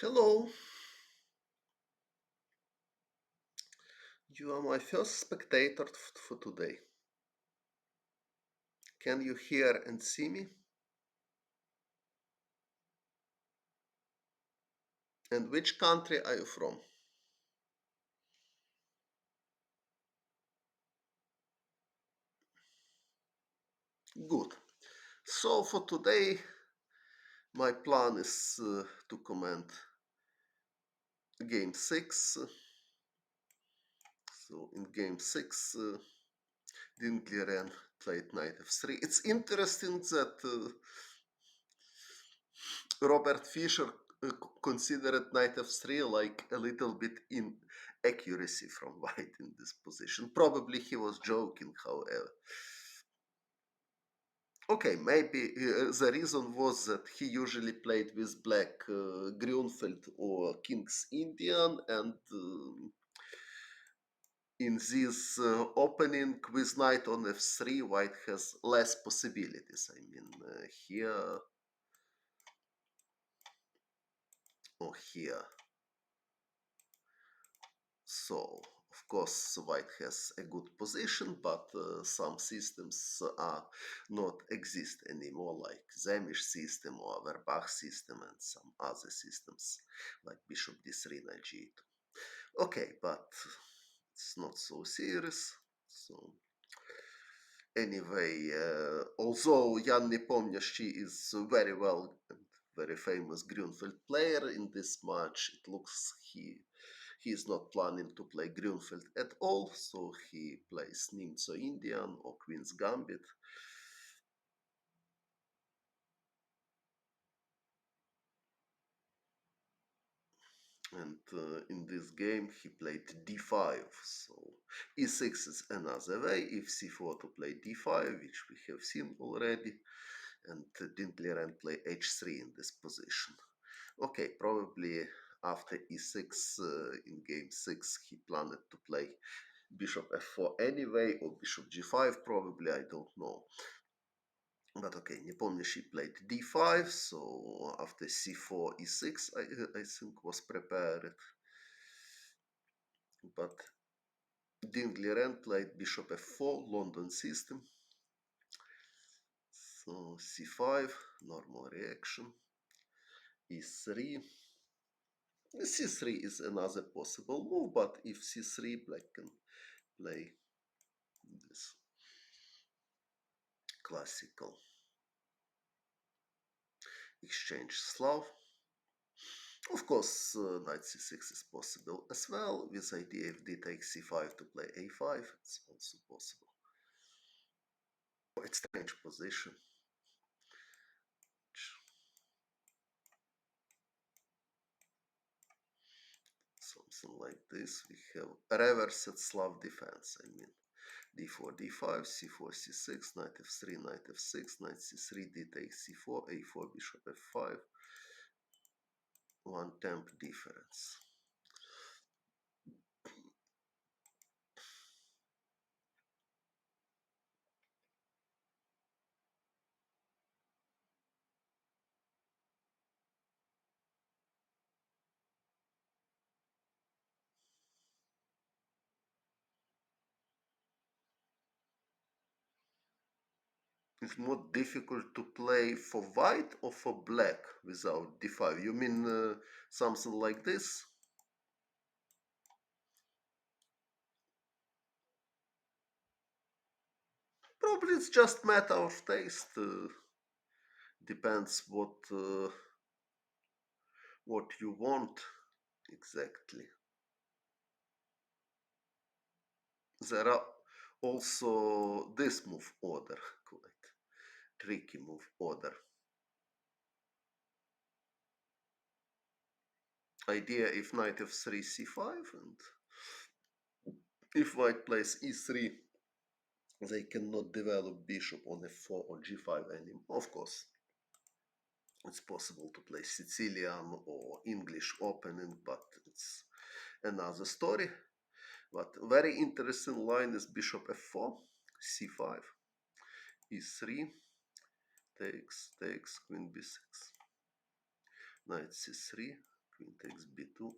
Hello, you are my first spectator for today. Can you hear and see me? And which country are you from? Good. So for today, my plan is to comment game 6. So in game 6, Dingliren played knight f3. It's interesting that Robert Fischer considered knight f3 like a little bit inaccuracy from white in this position. Probably he was joking, however. Okay, maybe the reason was that he usually played with black Grunfeld or King's Indian, and in this opening with knight on f3, white has less possibilities. I mean, here or here. So, of course, white has a good position, but some systems are not exist anymore, like Zemish system or Averbach system and some other systems, like bishop d3, knight g2. Okay, but it's not so serious. So, anyway, although Jan Nepomniachtchi is very well and very famous Grunfeld player in this match, it looks he is not planning to play Grunfeld at all, so he plays Nimzo Indian or Queen's Gambit. And in this game he played d5, so e6 is another way, if c4 to play d5, which we have seen already, and didn't Liren play h3 in this position. Okay, probably after e6 in game 6 he planned to play bishop f4 anyway, or bishop g5 probably, I don't know. But okay, Nepomniachtchi played d5, so after c4, e6 I think was prepared. But Ding Liren played bishop f4, London system. So c5, normal reaction, e3. c3 is another possible move, but if c3, black can play this classical exchange Slav. Of course, knight c6 is possible as well, with idea if d takes c5 to play a5, it's also possible. Quite strange position. Something like this. We have reversed Slav defense, I mean. d4, d5, c4, c6, knight f3, knight f6, knight c3, d takes c4, a4, bishop f5. One temp difference. It's more difficult to play for white or for black without d5. You mean something like this? Probably it's just matter of taste. Depends what you want exactly. There are also this move order, quite tricky move order. Idea if knight f3 c5, and if white plays e3, they cannot develop bishop on f4 or g5 anymore. Of course, it's possible to play Sicilian or English opening, but it's another story. But very interesting line is bishop f4, c5, e3, takes, queen b6, knight c3, queen takes b2,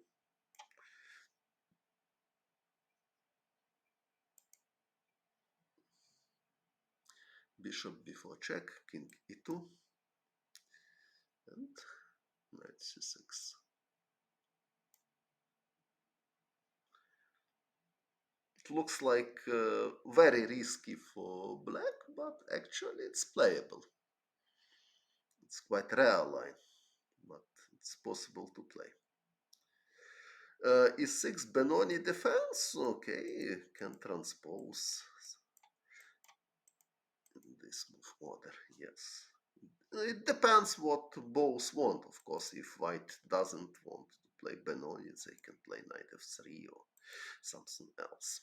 bishop before check, king e2, and knight c6. It looks like very risky for black, but actually it's playable. It's quite rare line, but it's possible to play. E6 Benoni defense, okay, can transpose in this move order, yes. It depends what both want, of course. If white doesn't want to play Benoni, they can play knight f3 or something else.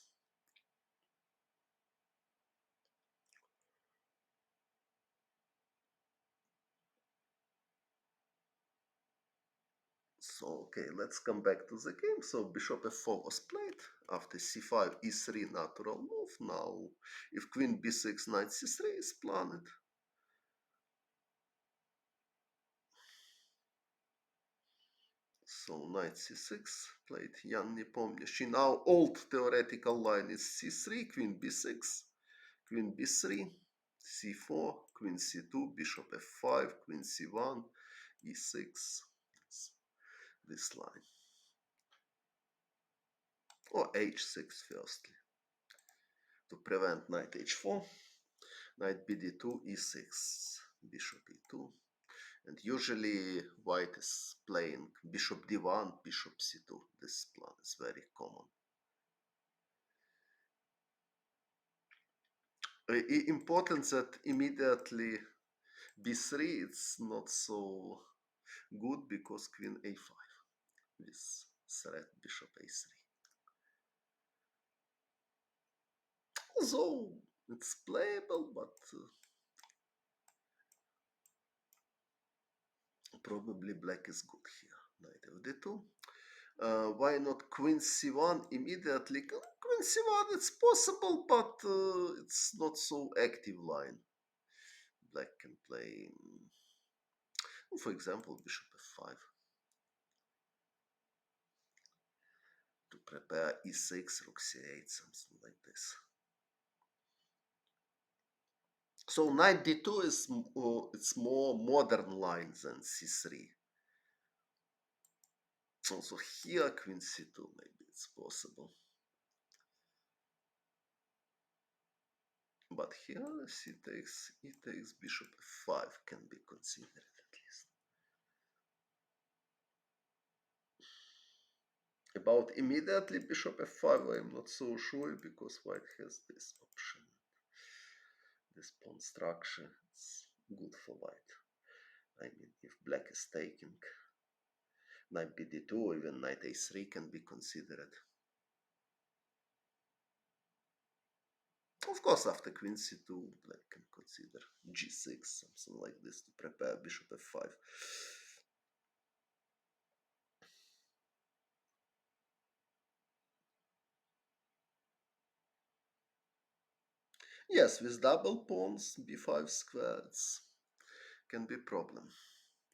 So, okay, let's come back to the game. So, bishop f4 was played. After c5, e3, natural move. Now, if queen b6, knight c3 is planned. So, knight c6, played Jan Nepomniachtchi. Now, old theoretical line is c3, queen b6, queen b3, c4, queen c2, bishop f5, queen c1, e6. This line. Or h6 firstly. To prevent knight h4, knight bd2, e6, bishop e2. And usually white is playing bishop d1, bishop c2. This plan is very common. Important that immediately b3 it's not so good because queen a5 with threat bishop a3. Although it's playable, but probably black is good here. Knight fd2. Why not queen c1 immediately? Queen c1 it's possible, but it's not so active line. Black can play, for example, bishop f5 to prepare e6, rook c8, something like this. So knight d2 is it's more modern line than c3. Also here queen c2 maybe it's possible. But here c takes, e takes, bishop f5 can be considered at least. About immediately bishop f5 I'm not so sure because white has this option. This pawn structure is good for white. I mean, if black is taking, knight bd2 or even knight a3 can be considered. Of course, after queen c2, black can consider g6, something like this to prepare bishop f5. Yes, with double pawns, b5 squares can be problem.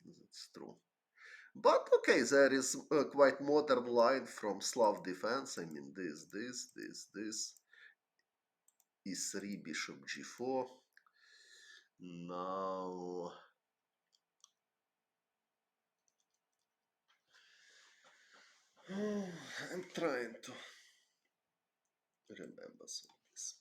That's true. But okay, there is a quite modern line from Slav defense. I mean, this, e3, bishop g4. Now, I'm trying to remember some of this.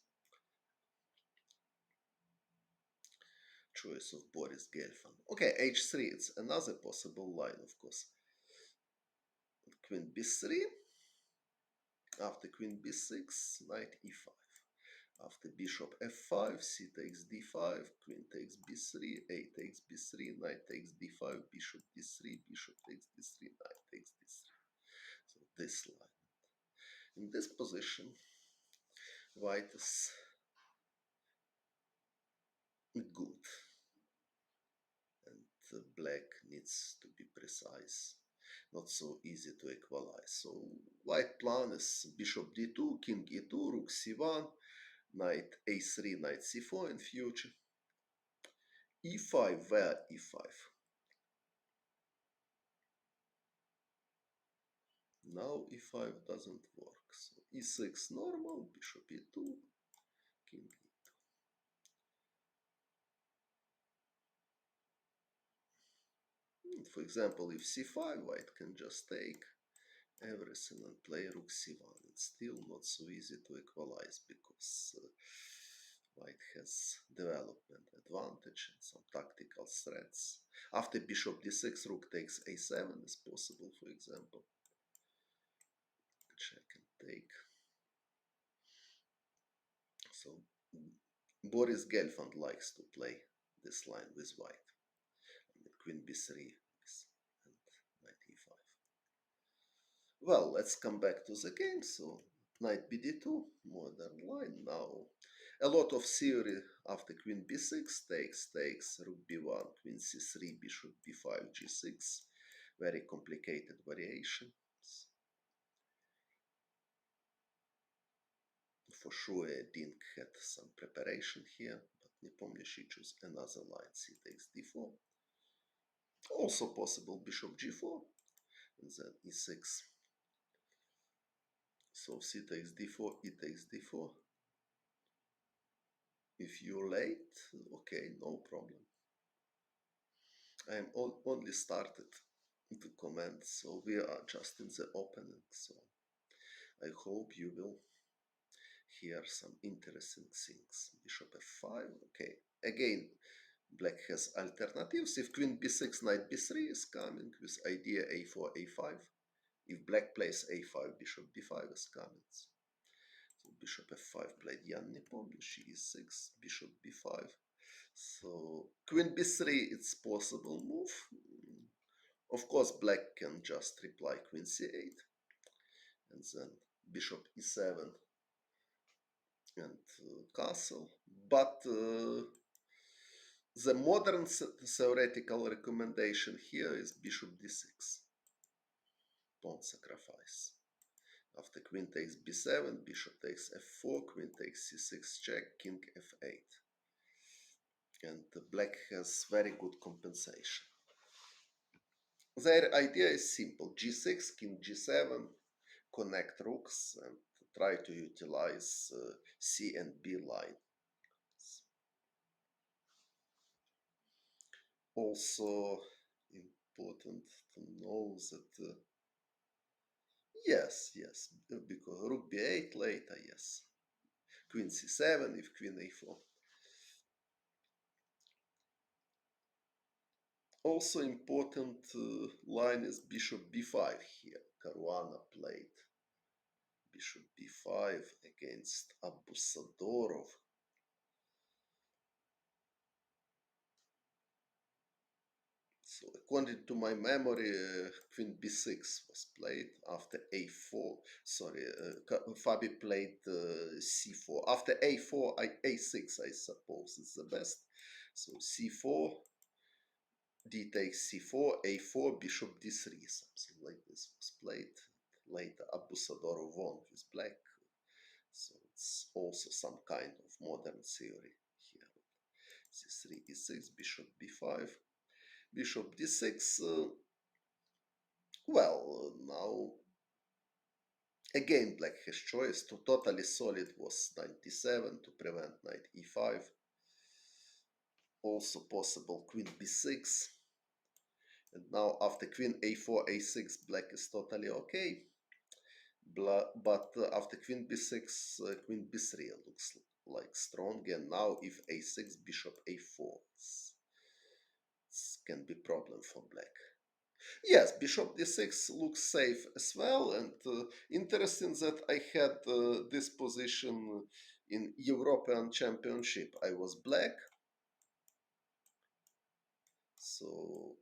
Choice of Boris Gelfand. Okay, h3, it's another possible line, of course. Queen b3. After queen b6, knight e5. After bishop f5, c takes d5, queen takes b3, a takes b3, knight takes d5, bishop d3, bishop takes d3, knight takes d3. So this line. In this position, white is good. And black needs to be precise. Not so easy to equalize. So white plan is bishop d2, king e2, rook c1, knight a3, knight c4 in future. e5, where e5? Now e5 doesn't work. So e6 normal, bishop e2, king e2. For example, if c5, white can just take everything and play rook c1. It's still not so easy to equalize because white has development advantage and some tactical threats. After bishop d6, rook takes a7 is possible, for example. Check and take. So Boris Gelfand likes to play this line with white. Queen b3 and knight e5. Well, let's come back to the game. So knight bd2, modern line now. A lot of theory after queen b6 takes, rook b1, queen c3, bishop b5, g6. Very complicated variations. For sure, Dink had some preparation here, but Nepo she chose another line, c takes d4. Also possible bishop g4, and then e6. So c takes d4, e takes d4. If you're late, okay, no problem. I'm only started to comment, so we are just in the opening. So I hope you will hear some interesting things. Bishop f5, okay. Again, black has alternatives. If queen b6, knight b3 is coming with idea a4, a5. If black plays a5, bishop b5 is coming. So bishop f5 played Jan Nepo, she e6, bishop b5. So queen b3, it's possible move. Of course, black can just reply queen c8, and then bishop e7 and castle. But the modern theoretical recommendation here is bishop d6, pawn sacrifice. After queen takes b7, bishop takes f4, queen takes c6 check, king f8. And black has very good compensation. Their idea is simple: g6, king g7, connect rooks and try to utilize c and b line. Also important to know that yes, because rook b8 later, yes. Queen c7 if queen a4. Also important line is bishop b5 here. Caruana played bishop b5 against Abusadorov. So according to my memory, queen b6 was played after a4. Sorry, Fabi played c4. After a4, a6, I suppose is the best. So c4, d takes c4, a4, bishop d3, something like this was played. Later, Abusadorov won with black. So it's also some kind of modern theory here. c3, e6, bishop b5, bishop d6. Well, now again black has choice. To totally solid was 97 to prevent knight e5. Also possible queen b6. And now after queen a4, a6, black is totally okay. But after queen b6, queen b3 looks like strong. And now if a6, bishop a4, can be problem for black. Yes, bishop d6 looks safe as well, and interesting that I had this position in European Championship. I was black, so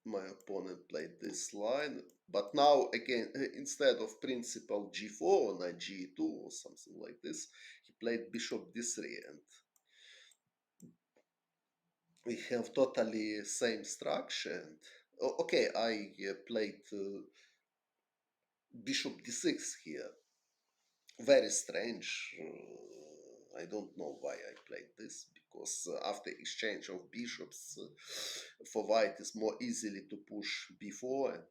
my opponent played this line. But now again, instead of principal g4 or knight g2 or something like this, he played bishop d3, and we have totally same structure. And okay, I played bishop d6 here. Very strange. I don't know why I played this, because after exchange of bishops, for white is more easily to push b4, and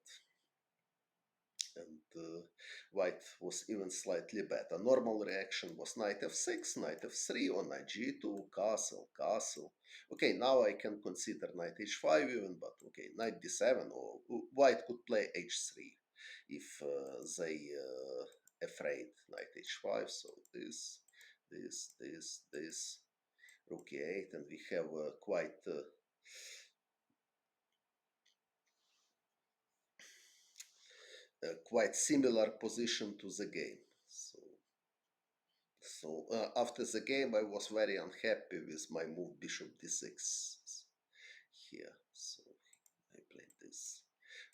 and white was even slightly better. Normal reaction was knight f6, knight f3, or knight g2, castle, castle. Okay, now I can consider knight h5 even, but okay, knight d7, or white could play h3 if they afraid knight h5. So this, rook e8, and we have quite similar position to the game. So after the game, I was very unhappy with my move bishop d6 here. So I played this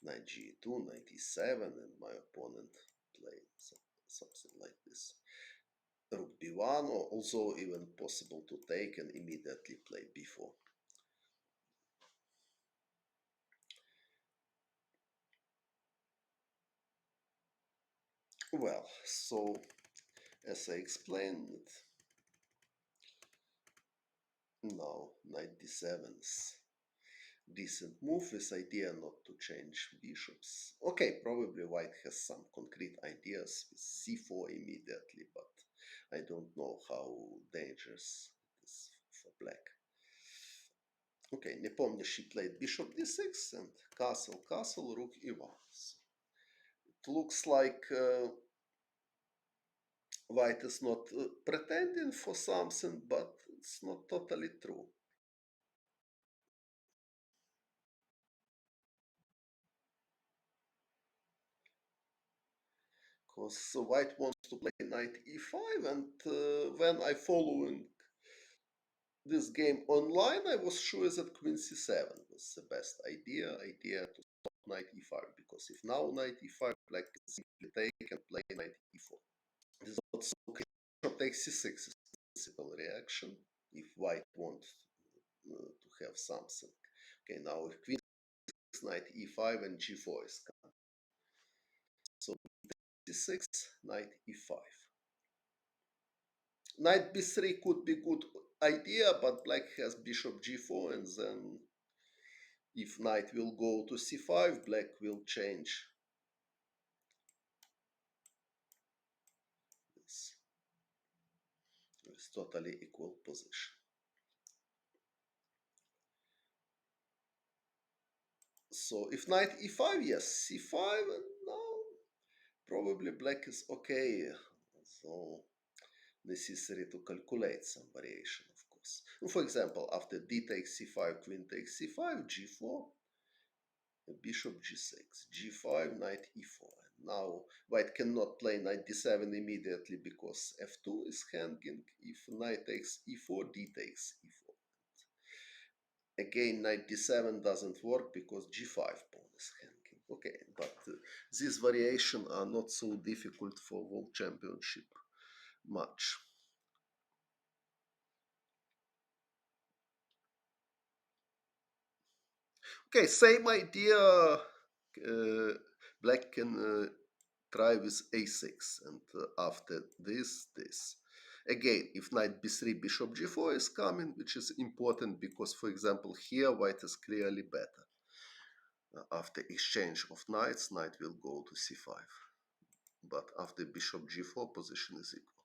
knight g2, knight e7, and my opponent played something like this. Rook b1, or also even possible to take and immediately play b4. Well, so as I explained, now knight d7 is decent move with idea not to change bishops. Okay, probably white has some concrete ideas with c4 immediately, but I don't know how dangerous it is for black. Okay, Nepo she played bishop d6 and castle, castle, rook e1. So it looks like white is not pretending for something, but it's not totally true. Because white wants to play knight e5, and when I following this game online, I was sure that queen c7 was the best idea to stop knight e5, because if now knight e5, black can simply take and play knight e4. This is not so clear. Bishop takes c6 is a principal reaction if white wants to have something. Okay, now if queen takes knight e5 and g4 is coming. So c6, knight e5. Knight b3 could be good idea, but black has bishop g4, and then if knight will go to c5, black will change this with totally equal position. So if knight e5, yes, c5, and now probably black is okay. So necessary to calculate some variation, of course. For example, after d takes c5, queen takes c5, g4, bishop g6, g5, knight e4. And now white cannot play knight d7 immediately because f2 is hanging. If knight takes e4, d takes e4. Again, knight d7 doesn't work because g5 pawn is hanging. Okay, but these variations are not so difficult for world championship match. Okay, same idea. Black can try with a6, and after this. Again, if knight b3, bishop g4 is coming, which is important because, for example, here white is clearly better. After exchange of knights, knight will go to c5. But after bishop g4, position is equal.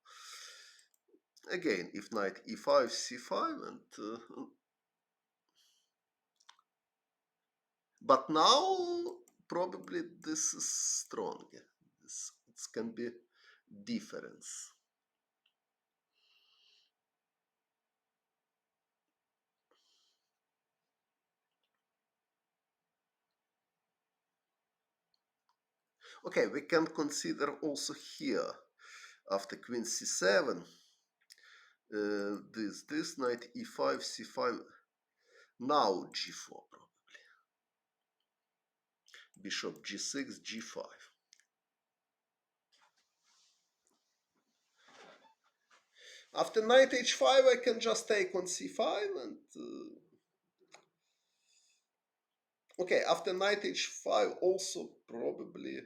Again, if knight e5, c5, and but now probably this is stronger. This can be difference. Okay, we can consider also here after queen c7 this knight e5 c5, now g4 probably, bishop g6 g5. After knight h5 I can just take on c5, and okay, after knight h5 also probably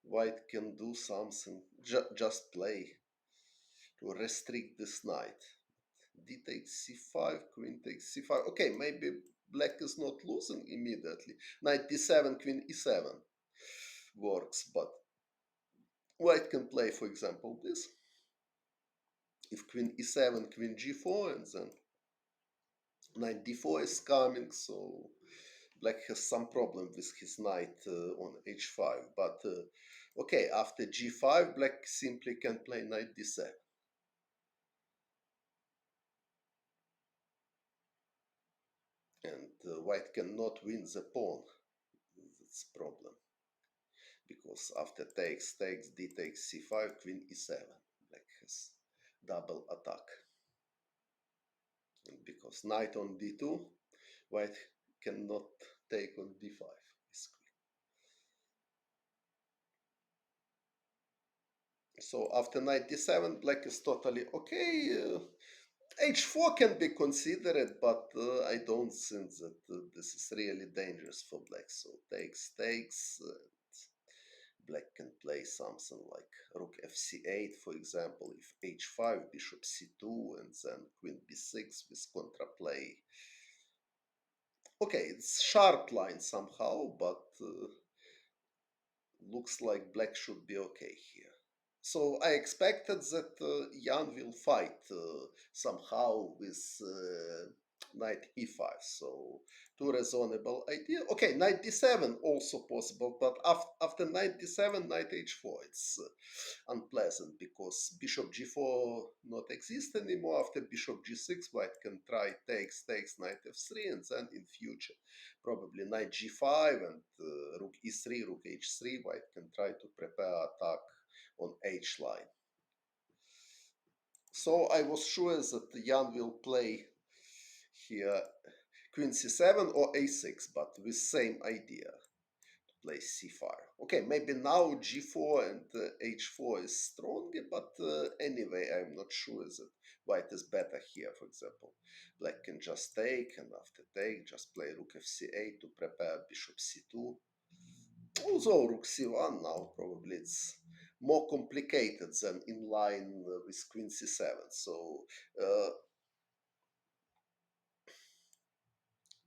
white can do something, just play to restrict this knight. D takes c5, queen takes c5. Okay, maybe black is not losing immediately. Knight d7, queen e7 works, but White can play, for example, this. If queen e7, queen g4, and then knight d4 is coming, so black has some problem with his knight on h5. But okay, after g5, black simply can play knight d7. And white cannot win the pawn. That's a problem. Because after takes, d takes c5, queen e7. Black has double attack. And because knight on d2, white cannot take on d5. So after knight d7, black is totally okay. H4 can be considered, but I don't think that this is really dangerous for black. So takes. Black can play something like rook fc8, for example, if h5, bishop c2, and then queen b6 with contraplay. Okay, it's sharp line somehow, but looks like black should be okay here. So I expected that Jan will fight somehow with knight e5. So two reasonable idea. Okay, knight d7 also possible, but after knight d7, knight h4, it's unpleasant because bishop g4 not exist anymore. After bishop g6, white can try takes knight f3, and then in future probably knight g5 and rook e3, rook h3, white can try to prepare attack on H line. So I was sure that Jan will play here queen c7 or a6, but with same idea, to play c5. Okay, maybe now g4 and h4 is stronger, but anyway, I'm not sure that white is better here, for example. Black can just take, and after take, just play rook fc8 to prepare bishop c2. Although rook c1 now probably it's more complicated than in line with queen c7. So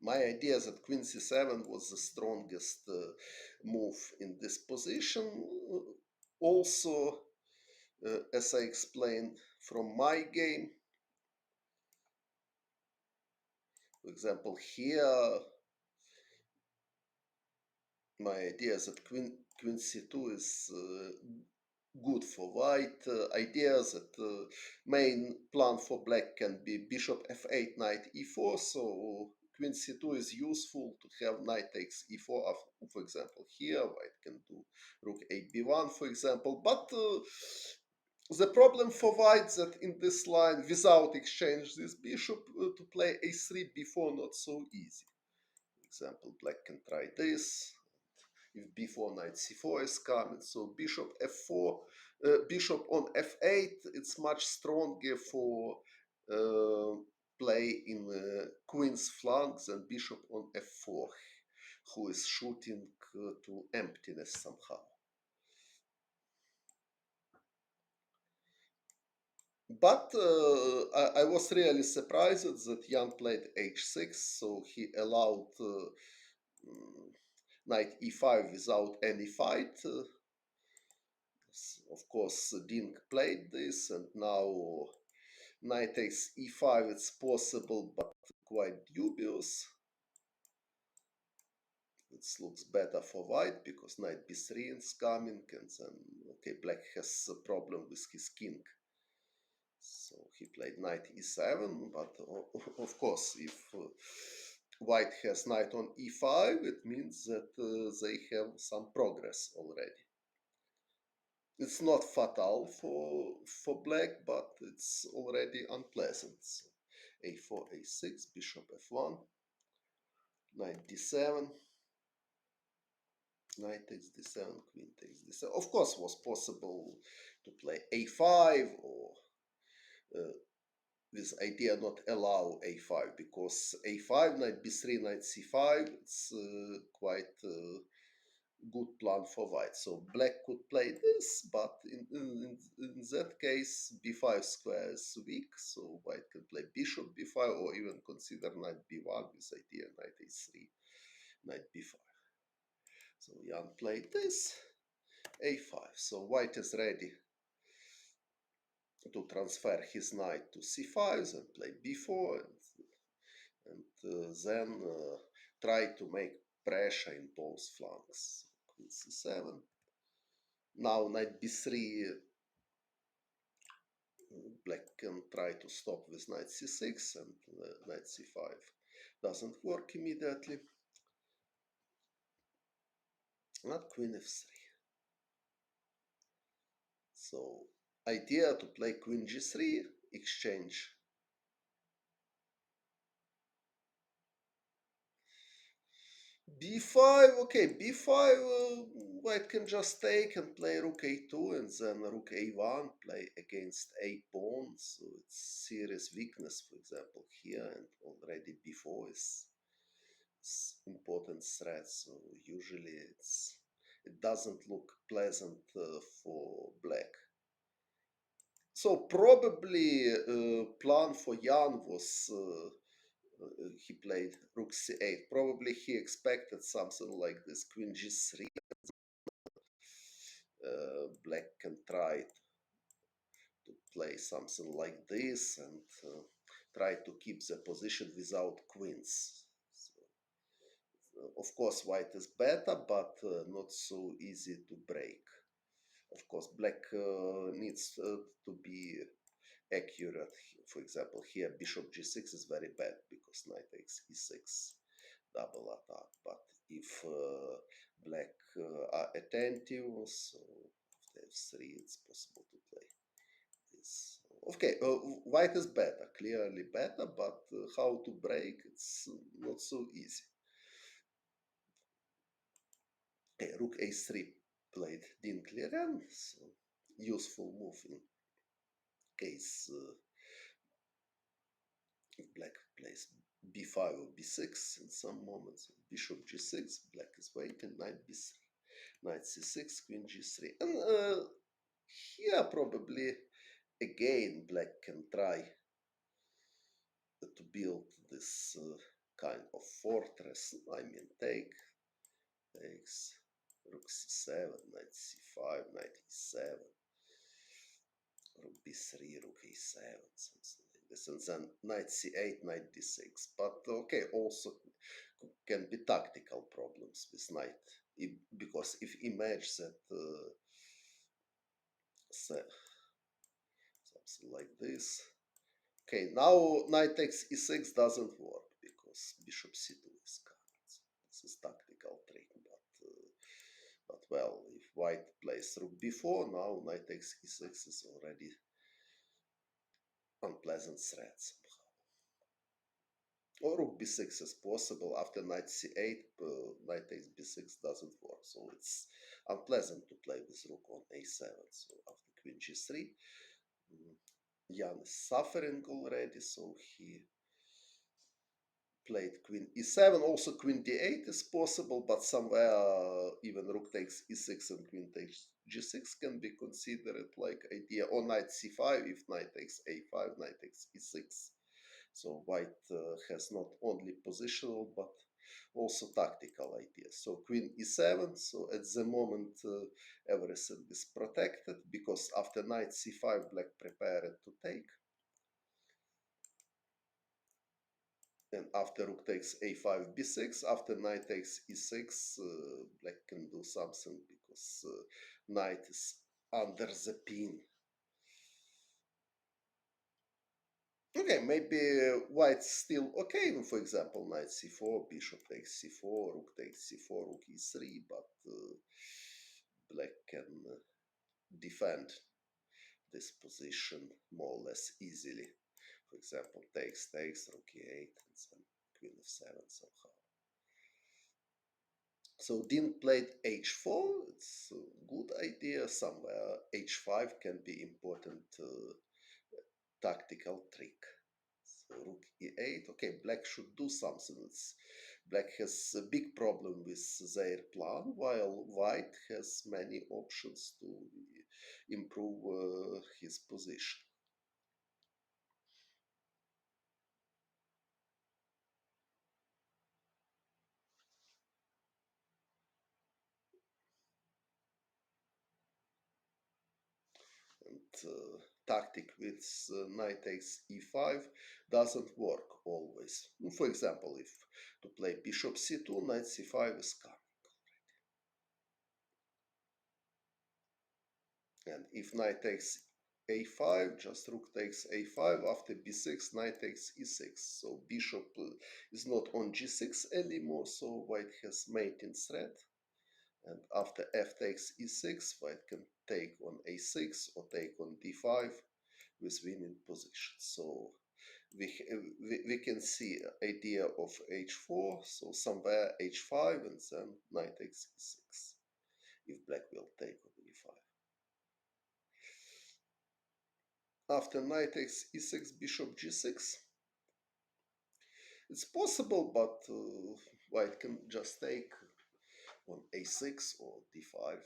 my idea that queen c7 was the strongest move in this position. Also, as I explained from my game, for example, here my idea is that queen c2 is good for white. Idea that main plan for black can be bishop f8, knight e4. So queen c2 is useful to have knight takes e4. For example, here white can do rook a b1, for example. But the problem for white that in this line, without exchange this bishop, to play a3 b4 not so easy. For example, black can try this if b4 knight c4 is coming. So bishop f4, bishop on f8, it's much stronger for uh, play in queen's flanks than bishop on f4, who is shooting to emptiness somehow. But I was really surprised that Jan played h6, so he allowed knight e5 without any fight. Of course, Dink played this, and now knight takes e5. It's possible, but quite dubious. It looks better for white because knight b3 is coming, and then okay, black has a problem with his king. So he played knight e7, but of course, if white has knight on e5, it means that they have some progress already. It's not fatal for black, but it's already unpleasant. So a4, a6, bishop f1, knight d7, knight takes d7, queen takes d7. Of course, was possible to play a5 or this idea not allow a5 because a5, knight b3, knight c5, it's quite good plan for white. So black could play this, but in that case, b5 square is weak, so white can play bishop b5 or even consider knight b1 with idea knight a3, knight b5. So Jan played this, a5. So white is ready to transfer his knight to c5 and play b4 and then try to make pressure in both flanks. Queen c7. Now knight b3, black can try to stop with knight c6 and knight c5 doesn't work immediately. Not queen f3. So idea to play queen g3, exchange b5. Okay, b5, white can just take and play rook a2 and then rook a1, play against a pawn. So it's serious weakness, for example, here, and already b4 is important threat. So usually it doesn't look pleasant for black. So probably plan for Jan was he played rook c8. Probably he expected something like this, queen g3. Black can try to play something like this and try to keep the position without queens. So, of course, white is better, but not so easy to break. Of course, black needs to be accurate. For example, here bishop g6 is very bad because knight takes e6, double attack. But if black are attentive, so after f3 it's possible to play this. Okay, white is better, clearly better, but how to break, it's not so easy. Okay, rook a3 played Dean Clearan, so useful move in case if black plays b5 or b6 in some moments. Bishop g6, black is waiting, knight b3, knight c6, queen g3. And here probably again black can try to build this kind of fortress. I mean, takes, rook c7, knight c5, knight e7, rook b3, rook a7, something like this, and then knight c8, knight d6. But okay, also can be tactical problems with knight, because if image that something like this. Okay, now knight takes e6 doesn't work because bishop c2 is covered. This is tactical trick, but well, if white plays rook b4, now knight takes e6 is already unpleasant threat somehow. Or rook b6 is possible. After knight c8, knight takes b6 doesn't work, so it's unpleasant to play with rook on a7. So after queen g3, Jan is suffering already, so he played queen e7. Also queen d8 is possible, but somewhere even rook takes e6 and queen takes g6 can be considered like idea. Or knight c5 if knight takes a5, knight takes e6. So white has not only positional but also tactical ideas. So queen e7. So at the moment everything is protected because after knight c5 black prepared to take. And after rook takes a5, b6, after knight takes e6, black can do something because knight is under the pin. Okay, maybe white's still okay. For example, knight c4, bishop takes c4, rook takes c4, rook e3, but black can defend this position more or less easily. For example, takes, rook e8, and then queen f7 somehow. So Dean played h4. It's a good idea. Somewhere h5 can be important tactical trick. So rook e8. Okay, black should do something. Black has a big problem with their plan, while white has many options to improve his position. And tactic with knight takes e5 doesn't work always. For example, if to play bishop c2, knight c5 is coming. And if knight takes a5, just rook takes a5. After b6, knight takes e6. So bishop is not on g6 anymore, so white has mating threat. And after f takes e6, white can take on a6 or take on d5 with winning position. So we can see idea of h4, so somewhere h5 and then knight takes e6 if black will take on e5. After knight takes e6, bishop g6, it's possible, but white can just take on a6 or d5.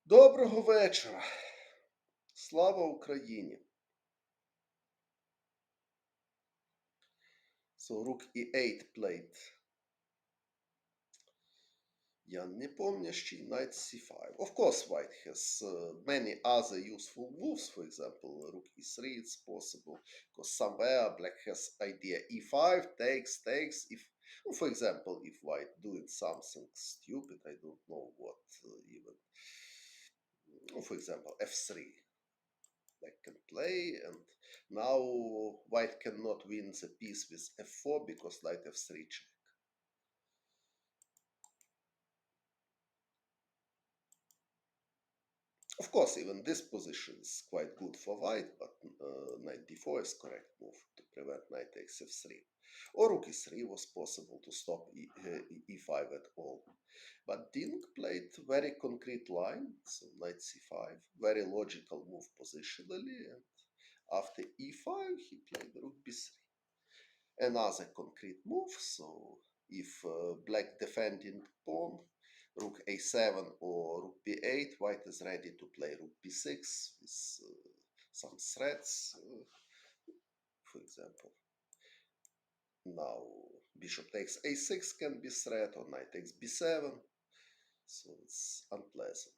Доброго вечора! Слава Україні! So rook e8 played Jan Nepomniachtchi, knight c5. Of course, white has many other useful moves. For example, rook e3, it's possible. Because somewhere black has idea e5, takes. If, for example, if white doing something stupid, I don't know what even. For example, f3. Black can play, and now white cannot win the piece with f4 because knight f3 check. Of course, even this position is quite good for white, but knight d4 is correct move to prevent knight takes f3. Or rook e3 was possible to stop e5 at all. But Ding played very concrete line, so knight c5, very logical move positionally, and after e5 he played rook b3. Another concrete move, so if black defending pawn, rook a7 or rook b8, white is ready to play rook b6 with some threats, for example. Now bishop takes a6 can be threat, or knight takes b7, so it's unpleasant.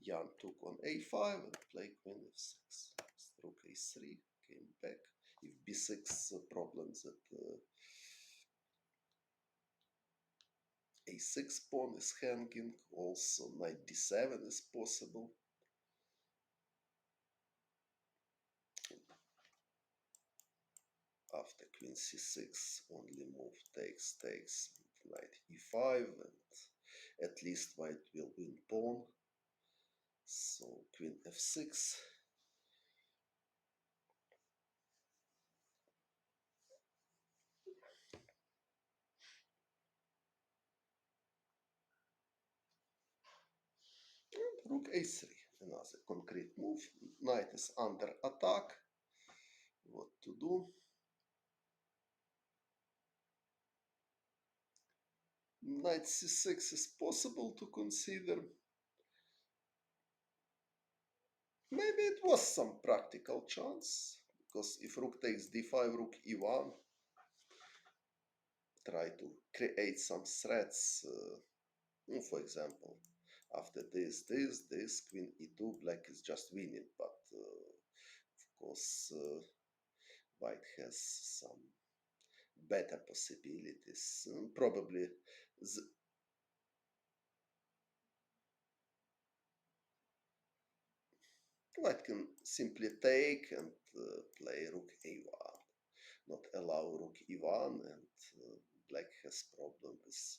Jan took on a5 and played queen f6. Rook a3 came back. If b6 problems that a6 pawn is hanging, also knight d7 is possible. After queen c6, only move takes, knight e5, and at least white will win pawn. So queen f6. And rook a3, another concrete move. Knight is under attack. What to do? Knight c6 is possible to consider. Maybe it was some practical chance, because if rook takes d5, rook e1, try to create some threats. For example, after this, queen e2, black is just winning, but of course, white has some better possibilities. Probably white can simply take and play rook a1, not allow rook e1, and black has problem with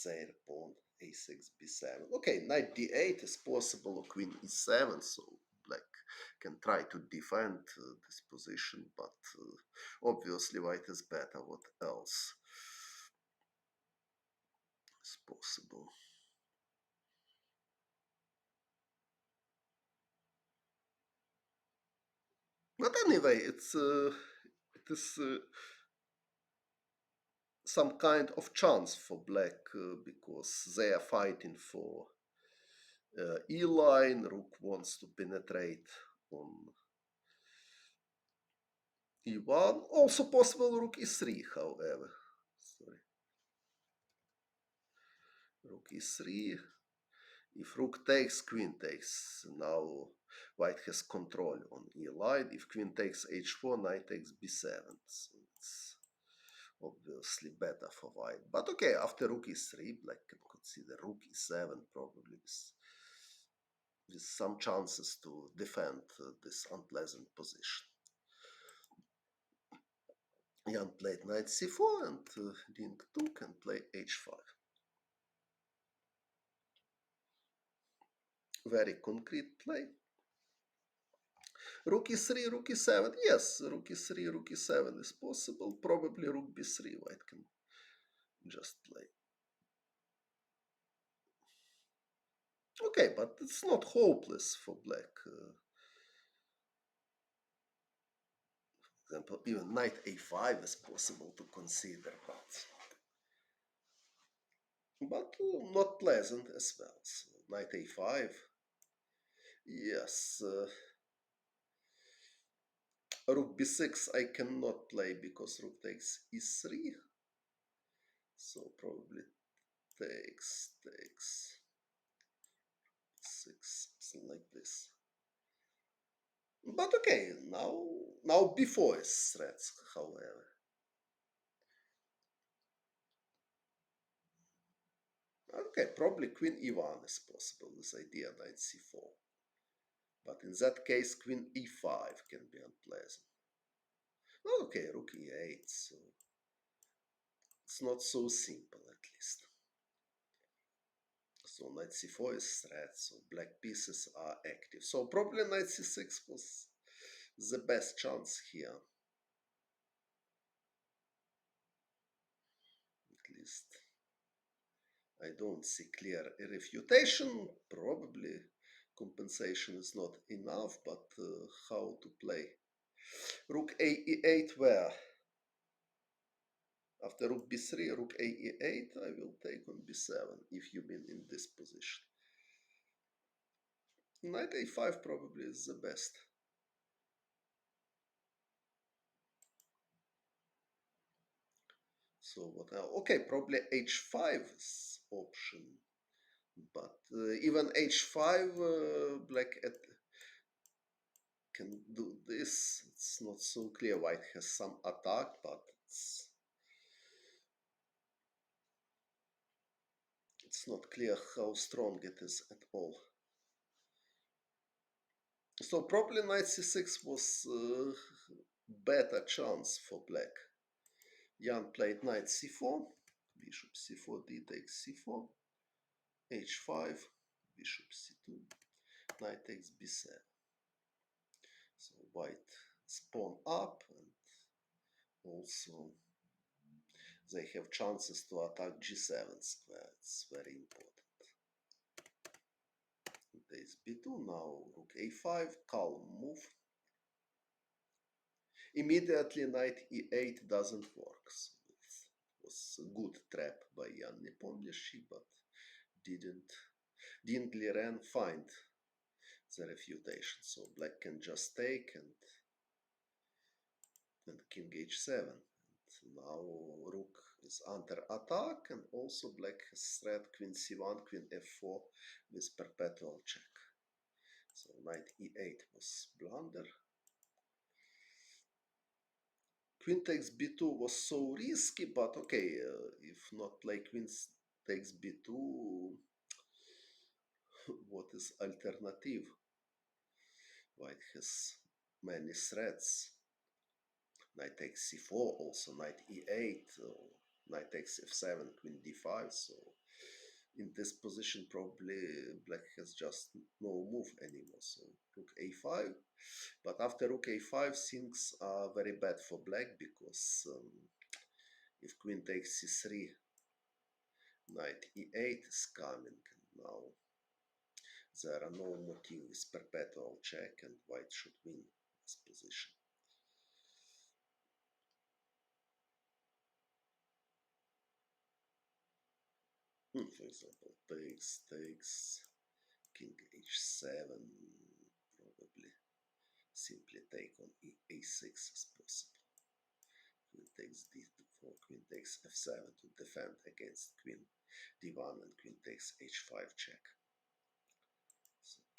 their pawn a6, b7. Okay, knight d8 is possible, or queen e7, so black can try to defend this position, but obviously white is better. What else is possible? But anyway, it is some kind of chance for black because they are fighting for e line. Rook wants to penetrate on e1. Also possible rook e3, however. Sorry. Rook e3. If rook takes, queen takes. Now white has control on e line. If queen takes h4, knight takes b7. So it's obviously better for white. But okay, after rook e3, black can consider rook e7 probably with some chances to defend this unpleasant position. Jan played knight c4 and Ding 2 can play h5. Very concrete play. Rook e3, rook e7. Yes, rook e3, rook e7 is possible. Probably rook b3 white can just play. Okay, but it's not hopeless for black. For example, even knight a5 is possible to consider, but not pleasant as well. So knight a5. Yes, rook b6 I cannot play because rook takes e3. So probably takes 6, something like this. But okay, now b4 is threats, however. Okay, probably queen e1 is possible with idea knight c4. But in that case, queen e5 can be unpleasant. Well, okay, rook e8, so it's not so simple at least. So knight c4 is threat, so black pieces are active. So probably knight c6 was the best chance here. At least I don't see clear refutation. Probably compensation is not enough, but how to play? Rook a e8 where? After rook b3, rook a e8, I will take on b7 if you been in this position. Knight a5 probably is the best. So what now? Okay, probably h5 is option, but even h5 black can do this. It's not so clear. White has some attack, but it's not clear how strong it is at all. So probably knight c6 was better chance for black. Jan played knight c4, bishop c4, d takes c4, h5, bishop c2, knight takes b7. So white spawn up, and also they have chances to attack g7 square. It's very important. There is b2, now rook a5, calm move. Immediately knight e8 doesn't work. So it was a good trap by Jan Nepo, but didn't Liren find the refutation. So black can just take and king h7. And now rook is under attack, and also black has threat queen c1, queen f4 with perpetual check. So knight e8 was blunder. Queen takes b2 was so risky, but okay, if not play queen takes b2, what is alternative? White has many threats. Knight takes c4, also knight e8, knight takes f7, queen d5. So in this position, probably black has just no move anymore. So rook a5. But after rook a5, things are very bad for black because if queen takes c3, knight e8 is coming. And now there are no motives, perpetual check, and white should win this position. For example, takes, king h7, probably simply take on a6 is possible. Queen takes d4, queen takes f7 to defend against queen d1, and queen takes h5 check.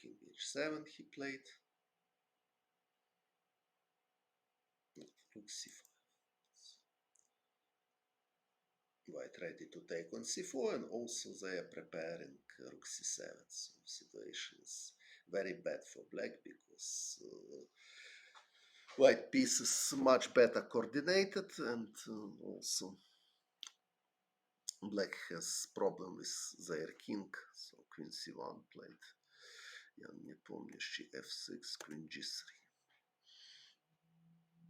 king h7 he played. Rook c5. White ready to take on c4, and also they are preparing rook c7. So situation is very bad for black because white piece is much better coordinated, and also black has problem with their king. So queen c1 played. Я не помню, f6, queen g3.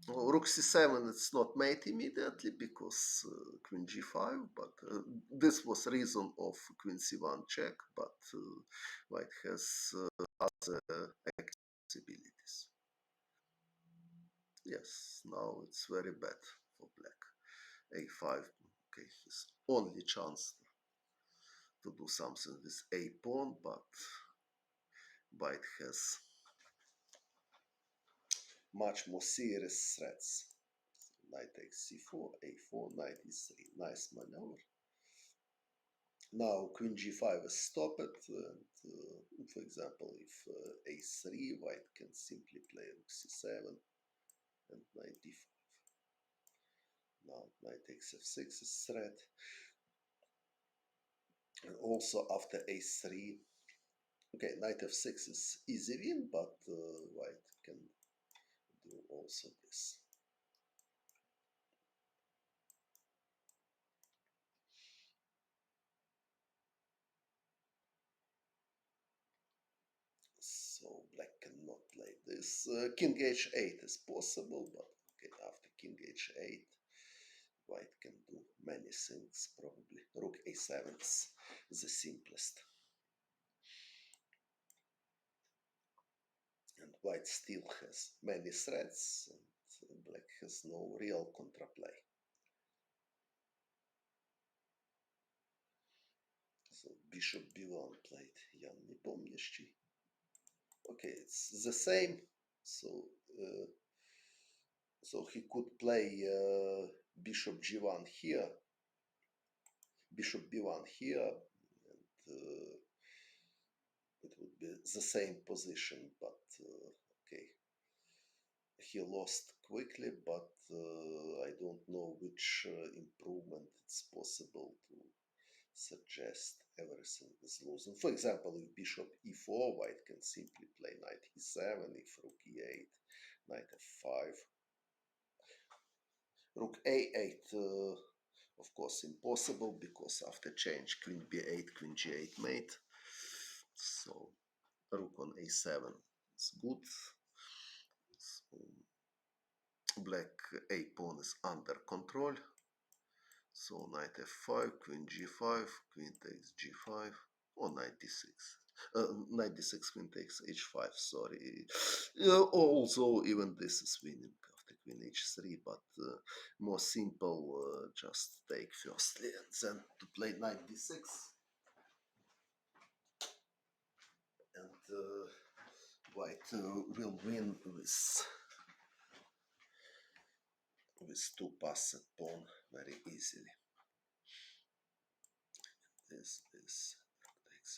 Well, rook c7 it's not made immediately because queen g5, but this was reason of queen c1 check, but white has other possibilities. Yes, now it's very bad for black. a5, okay, his only chance to do something with a pawn, but white has much more serious threats. Knight takes c4, a4, knight e3. Nice maneuver. Now queen g5 is stopped, and for example, if a3, white can simply play rook c7 and knight d5. Now knight takes f6 is threat. And also after a3, okay, knight f6 is easy win, but white can do also this. So black cannot play this. King h8 is possible, but okay, after king h8, white can do many things, probably. Rook a7 is the simplest. And white still has many threats, and black has no real contraplay. So bishop b1 played Jan Nepomniachtchi. Okay, it's the same. So uh, so he could play bishop g1 here, bishop b1 here, and it would be the same position, but okay, he lost quickly, but I don't know which improvement it's possible to suggest. Everything is losing. For example, if bishop e4, white can simply play knight e7, if rook e8, knight f5. Rook a8, of course, impossible, because after change, queen b8, queen g8 mate. So rook on a7 is good. So black a pawn is under control. So knight f5, queen g5, queen takes g5, or knight d6. Knight d6, queen takes h5, sorry. Also, even this is winning after queen h3, but more simple, just take firstly and then to play knight d6. And white will win with two passed pawn very easily. This takes a3.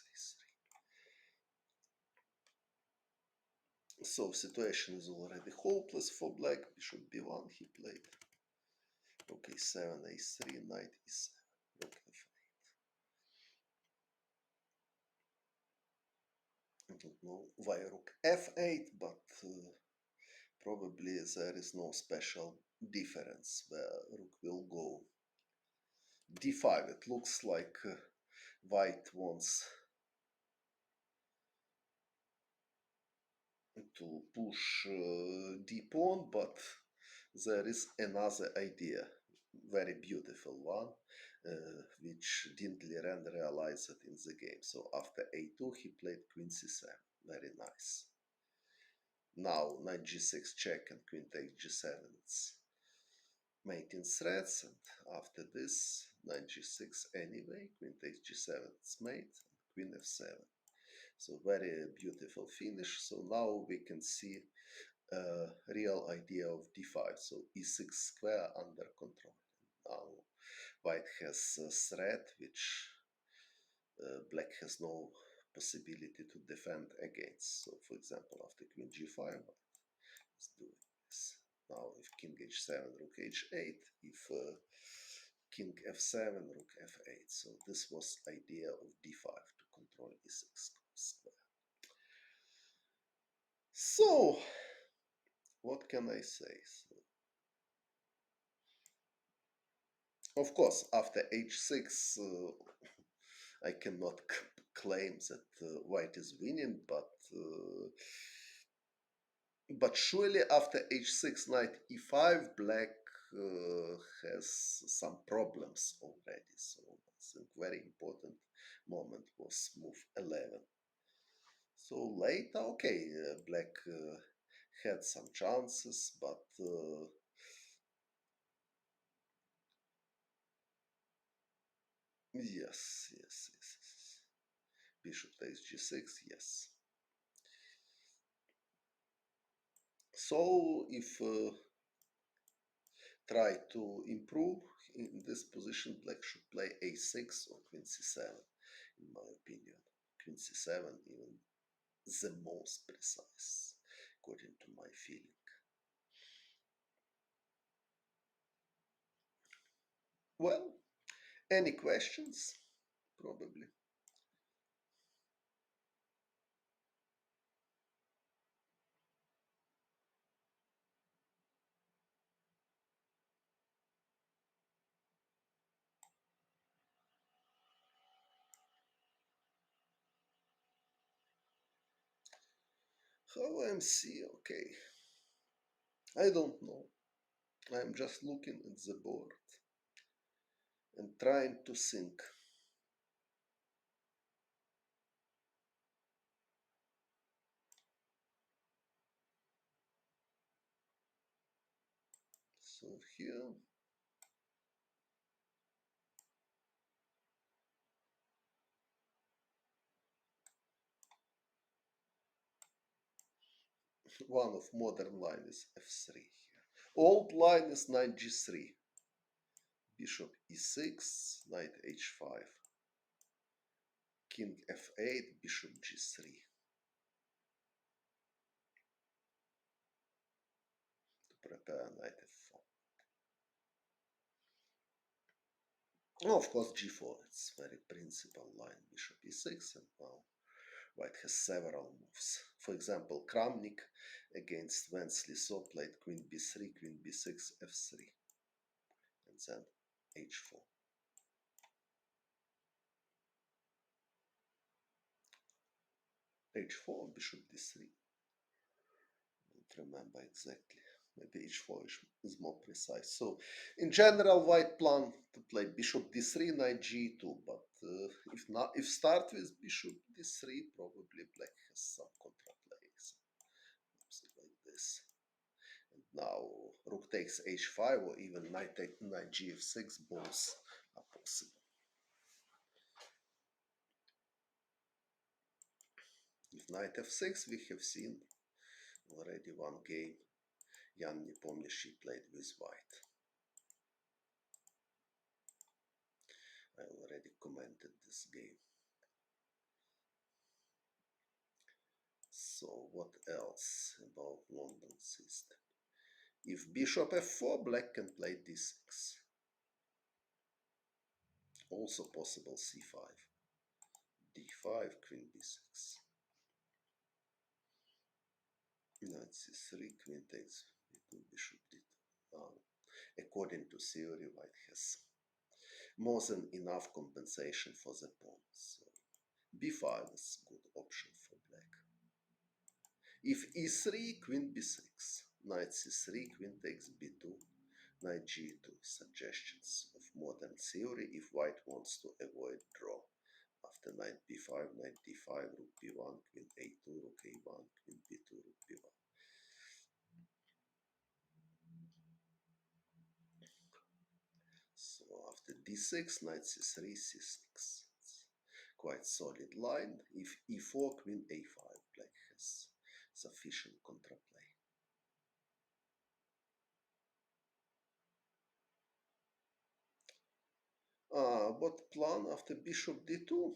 So situation is already hopeless for black. Bishop b1 he played. Rook a7, a3, knight e7, rook f8. I don't know why rook f8, but probably there is no special difference where rook will go. d5, it looks like white wants to push d pawn, but there is another idea, very beautiful one, which didn't realize it in the game. So after a2 he played queen c7, very nice. Now knight g6 check and queen takes g7, it's mating threats, and after this knight g6 anyway, queen takes g7, it's mate, and queen f7. So very beautiful finish. So now we can see real idea of d5. So e6 square under control. Now white has a threat which black has no possibility to defend against. So, for example, after queen g5, let's do this. Now, if king h7, rook h8, if king f7, rook f8. So this was idea of d5 to control e6 square. So, what can I say? So, of course, after h6, I cannot claim that white is winning, but surely after h6, knight e5, black has some problems already. So I think very important moment was move 11. So later, okay, black had some chances, but yes. Bishop takes g6, yes. So if try to improve in this position, black should play a6 or queen c7, in my opinion. Queen c7 even the most precise, according to my feeling. Well, any questions? Probably. How MC? Okay, I don't know. I'm just looking at the board and trying to think. So here, one of modern line is f3 here. Old line is knight g3, bishop e6, knight h5, king f8, bishop g3 to prepare knight f4. Oh, of course, g4, it's very principal line, bishop e6, and now white has several moves. For example, Kramnik against Wensley So played queen b3, queen b6, f3, and then h4. h4, bishop d3. Don't remember exactly. Maybe h4 is more precise. So, in general, white plan to play bishop d3, knight g2. But if not, if start with bishop d3, probably black has some contraplays, something like this. And now rook takes h5 or even knight gf6, both are possible. If knight f6, we have seen already one game. Nepo played with white. I already commented this game. So what else about London system? If bishop f4, black can play d6. Also possible c5. d5, queen b6. Knight c3, queen takes b2, bishop d2. According to theory, white has more than enough compensation for the pawn. So b5 is a good option for black. If e3, queen b6, knight c3, queen takes b2, knight g2. Suggestions of modern theory if white wants to avoid draw. After knight b5, knight d5, rook b1, queen a2, rook a1, queen b2, rook b1. So after d6, knight c3, c6. It's quite solid line. If e4, queen a5, black has sufficient contraplay. What plan after bishop d2?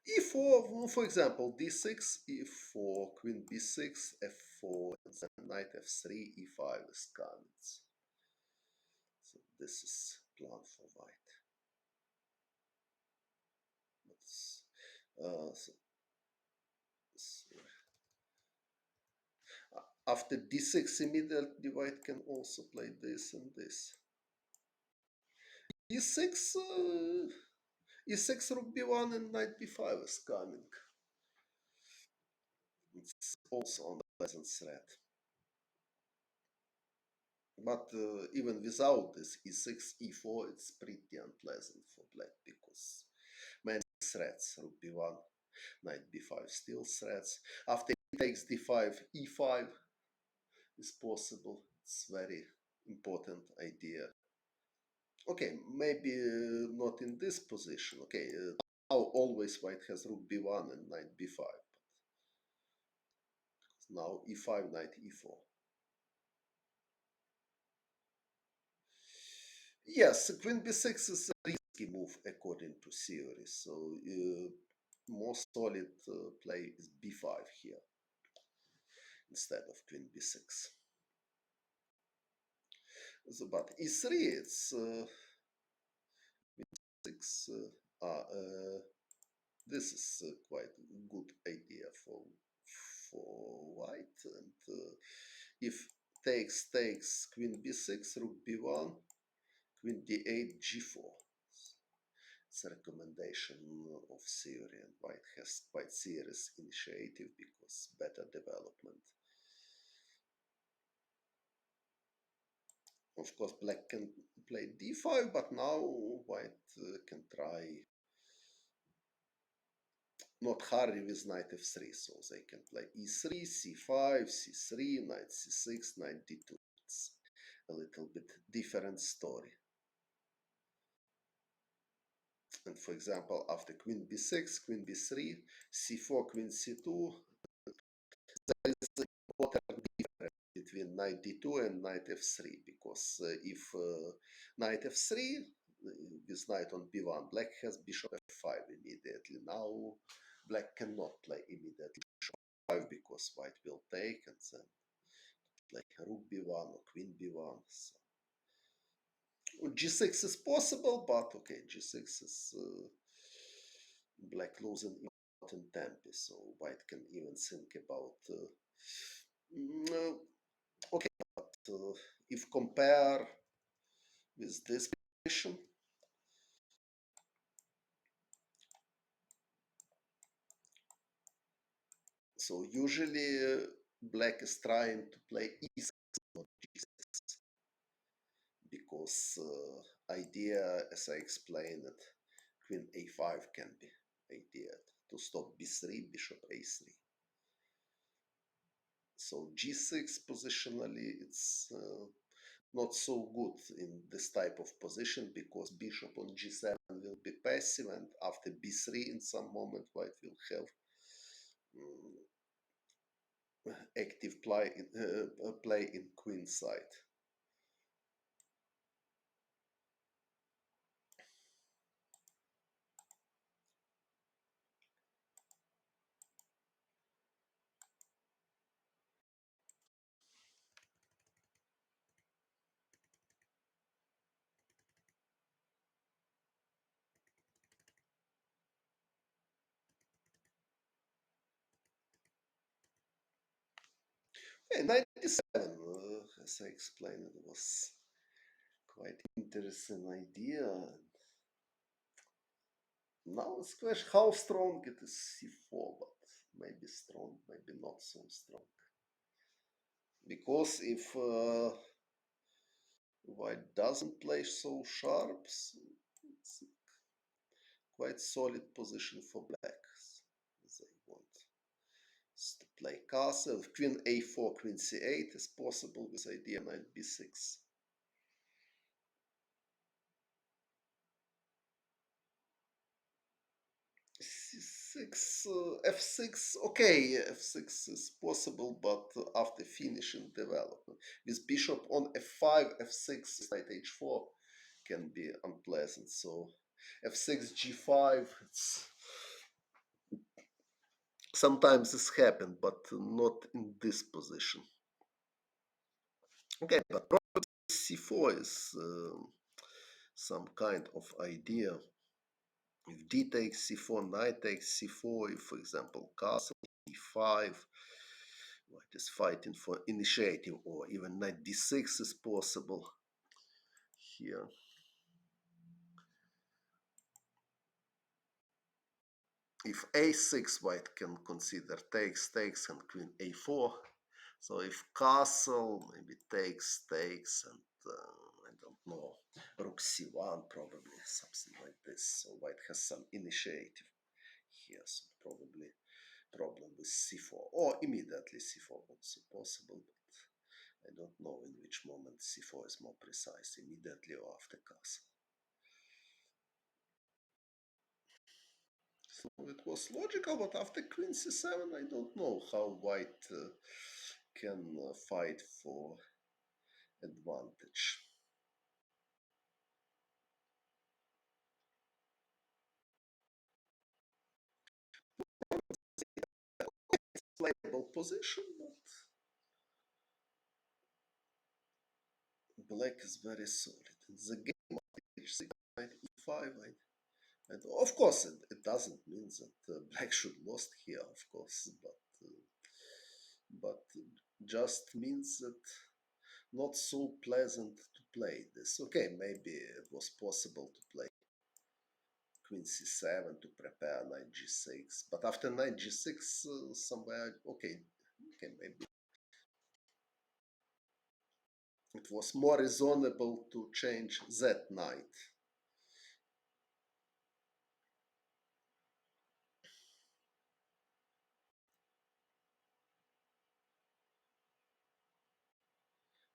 e4, for example, d6, e4, queen b6, f4, and then knight f3, e5 is coming. So this is plan for white. So, after d6 immediately white can also play this and this. e6, e6 rook b1 and knight b5 is coming. It's also on the pleasant threat. But even without this e6, e4, it's pretty unpleasant for black because many threats, rook b1, knight b5 still threats. After he takes d5, e5 is possible. It's very important idea. Okay, maybe not in this position. Okay, now always white has rook b1 and knight b5. Now e5, knight e4. Yes, queen b6 is a risky move according to theory. So more solid play is b5 here instead of queen b6. So, but e3, it's six. This is quite a good idea for white. And if takes queen b6, rook b1, queen d8, g4. It's a recommendation of theory, and white has quite serious initiative because better development. Of course, black can play d5, but now white can try not hurry with knight f3, so they can play e3, c5, c3, knight c6, knight d2. It's a little bit different story. And for example, after queen b6, queen b3, c4, queen c2, there is an important difference between knight d2 and knight f3, because if knight f3 with knight on b1, black has bishop f5 immediately. Now black cannot play immediately bishop f5 because white will take and then play rook b1 or queen b1. So g6 is possible, but okay, g6 is black losing important tempo, so white can even think about okay, but if compare with this position, so usually black is trying to play e6, not g6, because idea, as I explained it, queen a5 can be idea to stop b3, bishop a3. So g6 positionally, it's not so good in this type of position because bishop on g7 will be passive, and after b3 in some moment white will have active play in queen side. Okay, 97, as I explained, it was quite interesting idea. Now it's question how strong it is c4, but maybe strong, maybe not so strong. Because if white doesn't play so sharp, so it's quite solid position for black. They want to play castle. Queen a4, queen c8 is possible with idea knight b6. c6, f6, okay, f6 is possible, but after finishing development. With bishop on f5, f6, knight h4 can be unpleasant. So f6, g5, it's Sometimes this happened, but not in this position. Okay, but probably c4 is some kind of idea. If d takes c4, knight takes c4, if, for example, castle e5, white is fighting for initiative, or even knight d6 is possible here. If a6, white can consider takes, and queen a4. So if castle, maybe takes, and I don't know, rook c1, probably something like this. So white has some initiative here, so probably problem with c4, or immediately c4 also possible, but I don't know in which moment c4 is more precise, immediately or after castle. So it was logical, but after queen c7, I don't know how white can fight for advantage. Playable position, but black is very solid. In the game of h6, knight e5, and of course it doesn't mean that black should lost here, of course, but just means that not so pleasant to play this. Okay, maybe it was possible to play queen c7 to prepare knight g6, but after knight g6, somewhere, okay, maybe it was more reasonable to change that knight.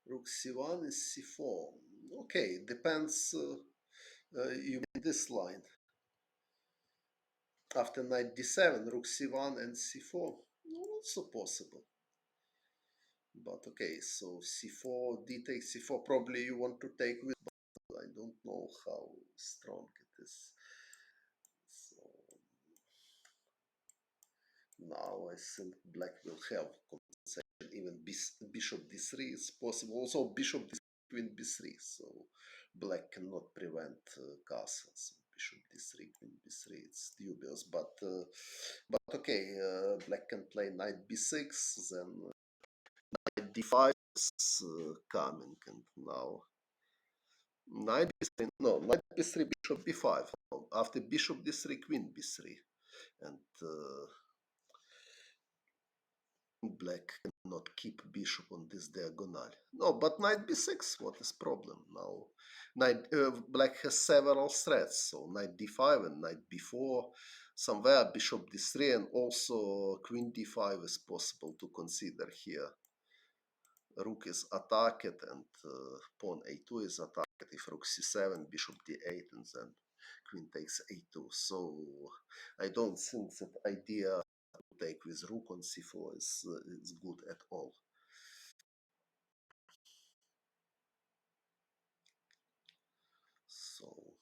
Rook c1 is c4. Okay, depends. You mean this line after knight d7, rook c1 and c4. Also possible. But okay, so c4, d takes c4. Probably you want to take with. I don't know how strong it is. So now I think black will have compensation. Even bishop d3 is possible. Also bishop d3, queen b3. So black cannot prevent castles. Bishop d3, queen b3. It's dubious, but okay. Black can play knight b6, then knight d5 is coming, and now knight b3. No, knight b3, bishop b5. No, after bishop d3, queen b3, and black cannot keep bishop on this diagonal. No, but knight b6, what is problem now? Black has several threats, so knight d5 and knight b4, somewhere bishop d3, and also queen d5 is possible to consider here. Rook is attacked, and pawn a2 is attacked. If rook c7, bishop d8, and then queen takes a2. So I don't think that idea to take with rook on c4 is good at all. So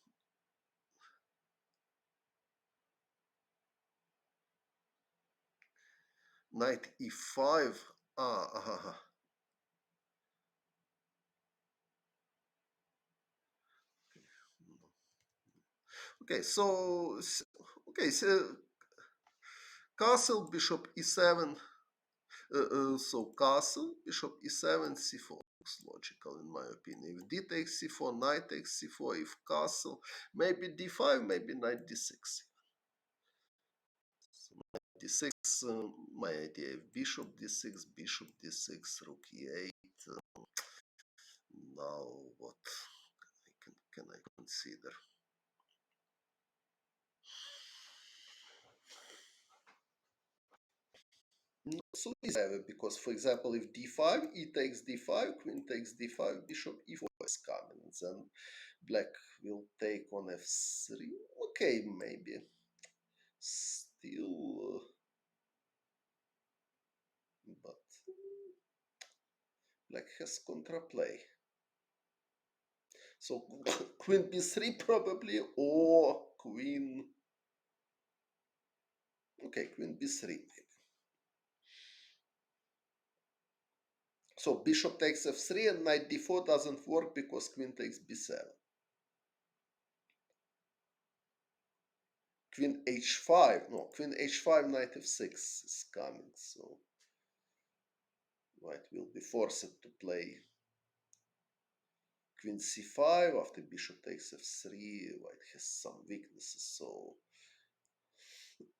knight e5. Okay, so okay, so castle, bishop e7. So castle, bishop e7, c4 looks logical in my opinion. If d takes c4, knight takes c4. If castle, maybe d5, maybe knight d6. So knight d6, my idea. If bishop d6, bishop d6, rook e8. Now what can I consider? Not so easy because, for example, if d5, e takes d5, queen takes d5, bishop e4 is coming, then black will take on f3. Okay, maybe still, but black has contraplay. So queen b3 probably, or queen. Okay, queen b3 maybe. So bishop takes f3 and knight d4 doesn't work because queen takes b7. Queen h5, no, queen h5, knight f6 is coming, so white will be forced to play queen c5 after bishop takes f3. White has some weaknesses, so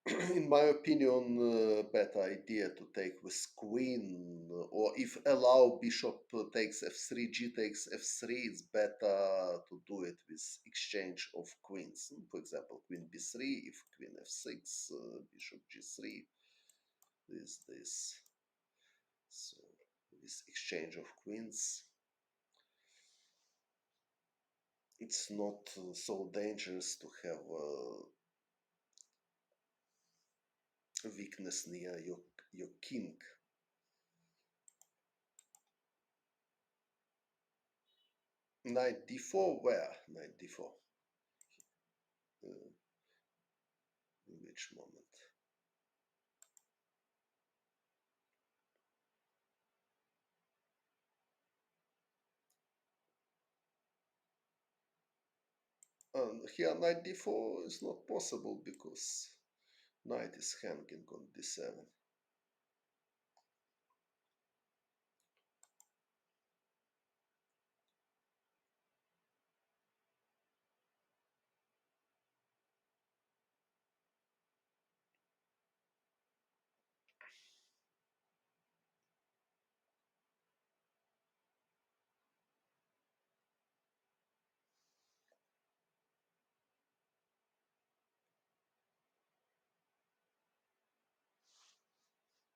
in my opinion, better idea to take with queen, or if allow bishop takes f3, g takes f3, it's better to do it with exchange of queens. For example, queen b3, if queen f6, bishop g3, this. So with exchange of queens, it's not so dangerous to have weakness near your king. Knight d4, where? Knight d4. In which moment? And here knight d4 is not possible because knight is hanging on d7.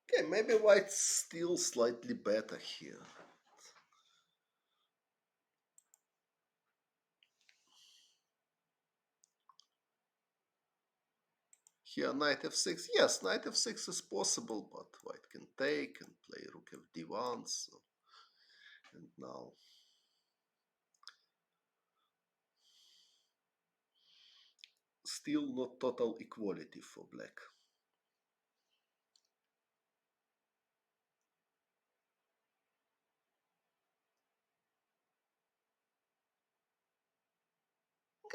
Okay, maybe white's still slightly better here. Here knight f6. Yes, knight f6 is possible, but white can take and play rook f d1. So, and now still not total equality for black.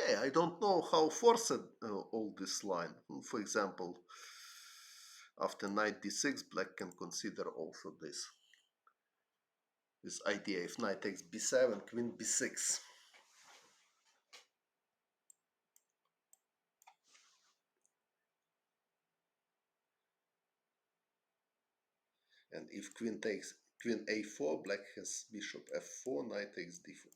Okay, I don't know how forced all this line. For example, after knight d6, black can consider also this idea. If knight takes b7, queen b6. And if queen takes queen a4, black has bishop f4, knight takes d4.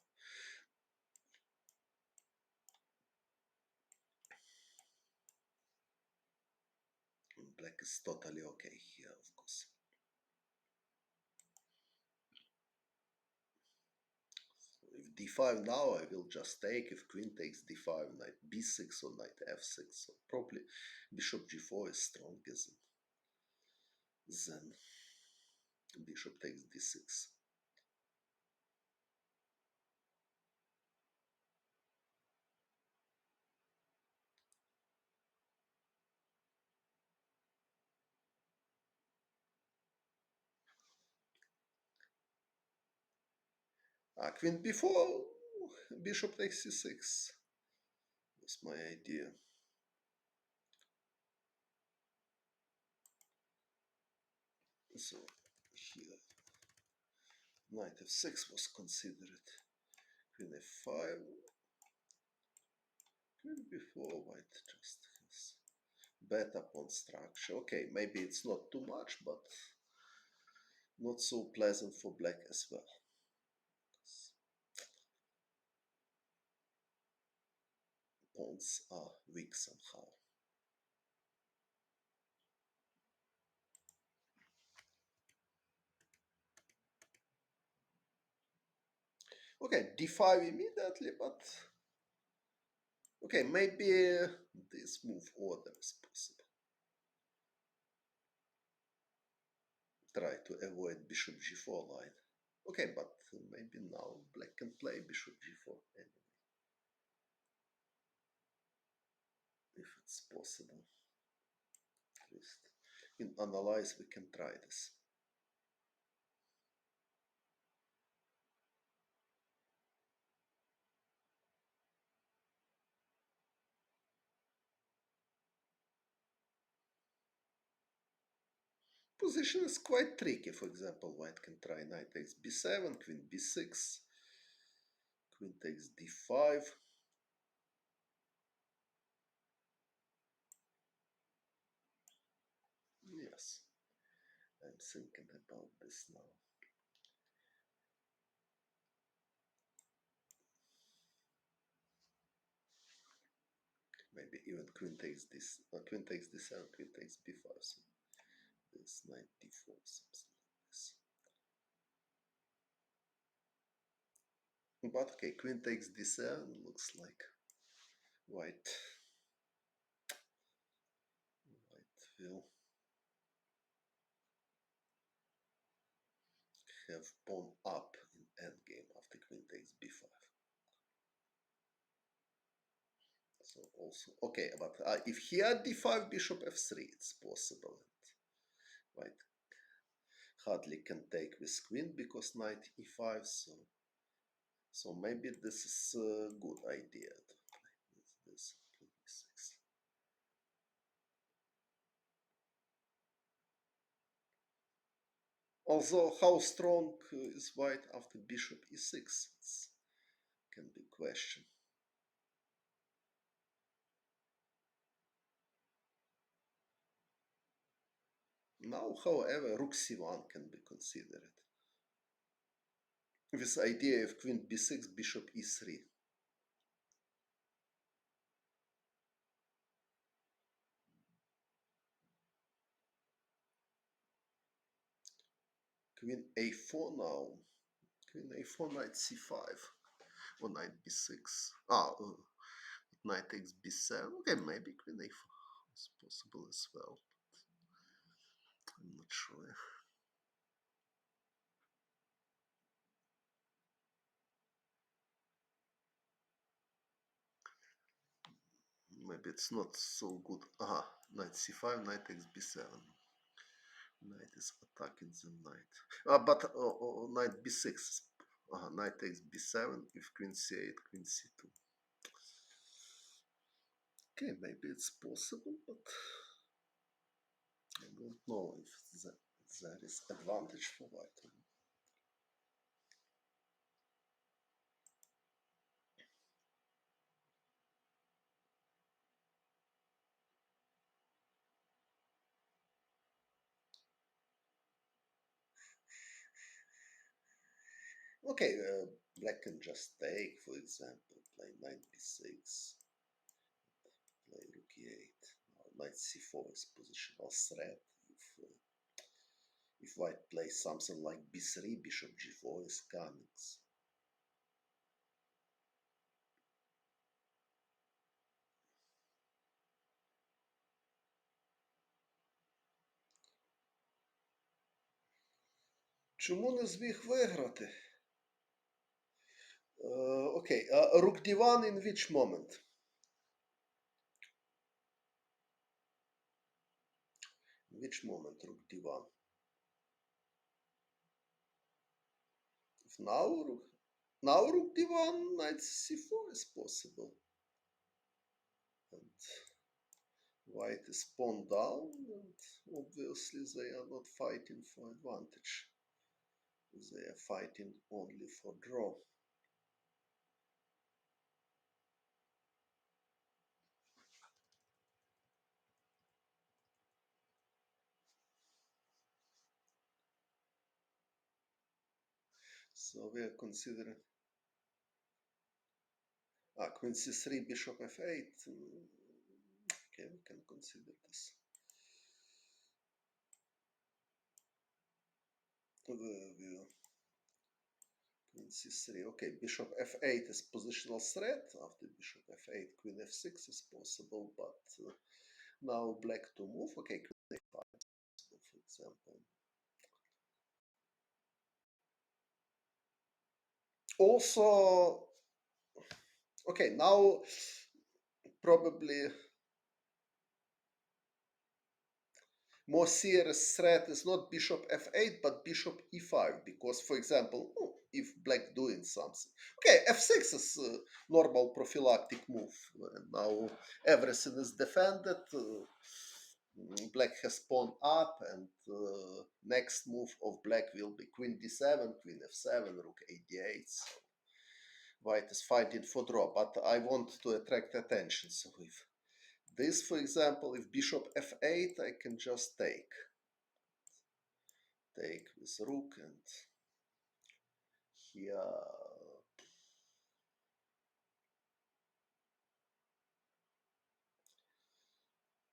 Black is totally okay here, of course. So if d5 now, I will just take. If queen takes d5, knight b6 or knight f6. So probably bishop g4 is stronger than bishop takes d6. Queen b4, bishop takes c6. That's my idea. So here knight f6 was considered. Queen f5. Queen b4, white just has better pawn structure. Okay, maybe it's not too much, but not so pleasant for black as well. Pawns are weak somehow. Okay, d5 immediately, but okay, maybe this move order is possible. Try to avoid bishop g4 line. Okay, but maybe now black can play bishop g4 anyway, if it's possible. least in analyze we can try this. Position is quite tricky. For example, white can try knight takes b7, queen b6, queen takes d5. Yes, I'm thinking about this now. Maybe even queen takes this, queen takes d7, queen takes b5. So this knight d4, something like this. But okay, queen takes d7 looks like white will have pawn up in endgame after queen takes b5. So also okay, but if he had d5, bishop f3, it's possible. And white hardly can take with queen because knight e5. So maybe this is a good idea to play with this queen e6. Although how strong is white after bishop e6, it can be questioned. Now, however, rook c1 can be considered. This idea of queen b6, bishop e3. Queen a4 now. Queen a4, knight c5. Or knight b6. Knight takes b7. Okay, maybe queen a4 is possible as well. I'm not sure. Maybe it's not so good. Knight c5, knight takes b7. Knight is attacking the knight. But knight b6. Knight takes b7. If queen c8, queen c2. Okay, maybe it's possible, but I don't know if there is advantage for white. Okay, black can just take, for example, play knight b6, play rook e8. Now knight c4 is positional threat. If white plays something like b3, bishop g4 is coming. Чому не зміг виграти? Окей, rook d1 in which moment? In which moment rook d1? If now rook d1, knight c4 is possible. And white is pawn down, and obviously they are not fighting for advantage. They are fighting only for draw. So we are considering queen c3, bishop f8. Okay, we can consider this. Queen c3. Okay, bishop f8 is positional threat. After bishop f8, queen f6 is possible, but now black to move. Okay, queen a5 for example. Also, okay, now probably more serious threat is not bishop f8 but bishop e5, because for example, if black doing something, okay, f6 is a normal prophylactic move. Now everything is defended, black has pawn up, and next move of black will be queen d7, queen f7, rook a d8. So white is fighting for draw, but I want to attract attention. So if this, for example, if bishop f8, I can just take with rook, and here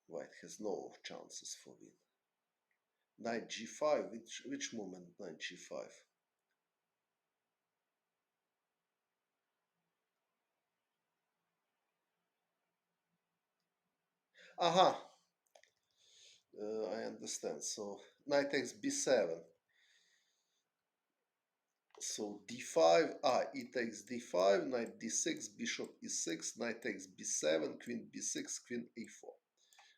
white has no chances for win. Knight g5, which moment knight g5? Aha, I understand. So knight takes b7. So d5, e takes d5, knight d6, bishop e6, knight takes b7, queen b6, queen e4.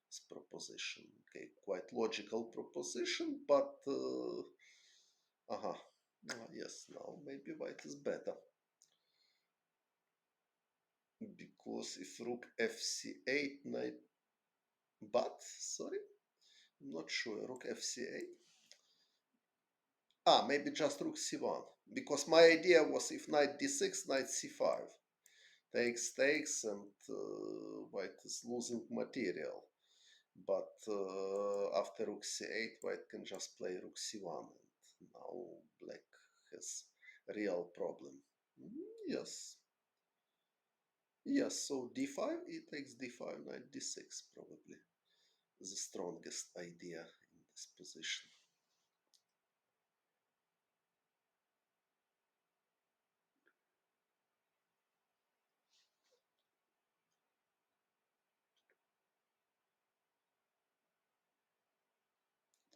This proposition, okay, quite logical proposition, but yes, now maybe white is better, because if rook fc8, knight, but sorry, I'm not sure, rook fc8. Maybe just rook c1, because my idea was if knight d6, knight c5, takes, and white is losing material. But after rook c8, white can just play rook c1, and now black has a real problem. Yes, yes. So d5, e takes d5, knight d6, probably the strongest idea in this position.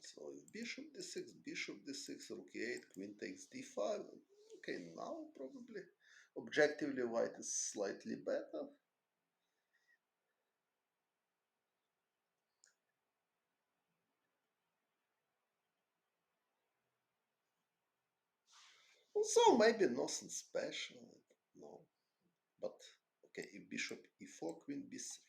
So if bishop d6, rook e8, queen takes d5. Okay, now probably objectively white is slightly better. So maybe nothing special. No, but okay, if bishop e4, queen b3.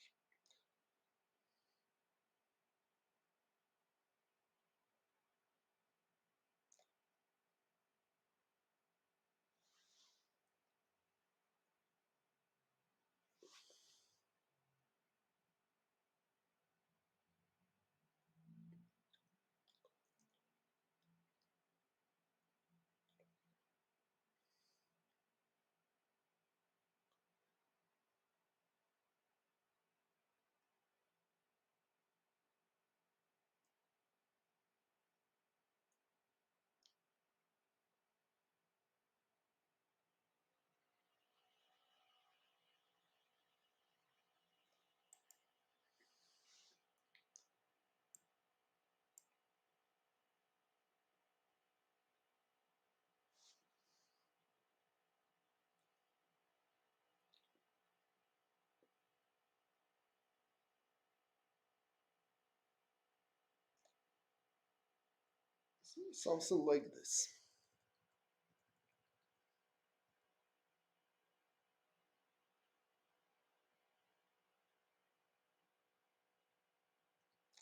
So something like this.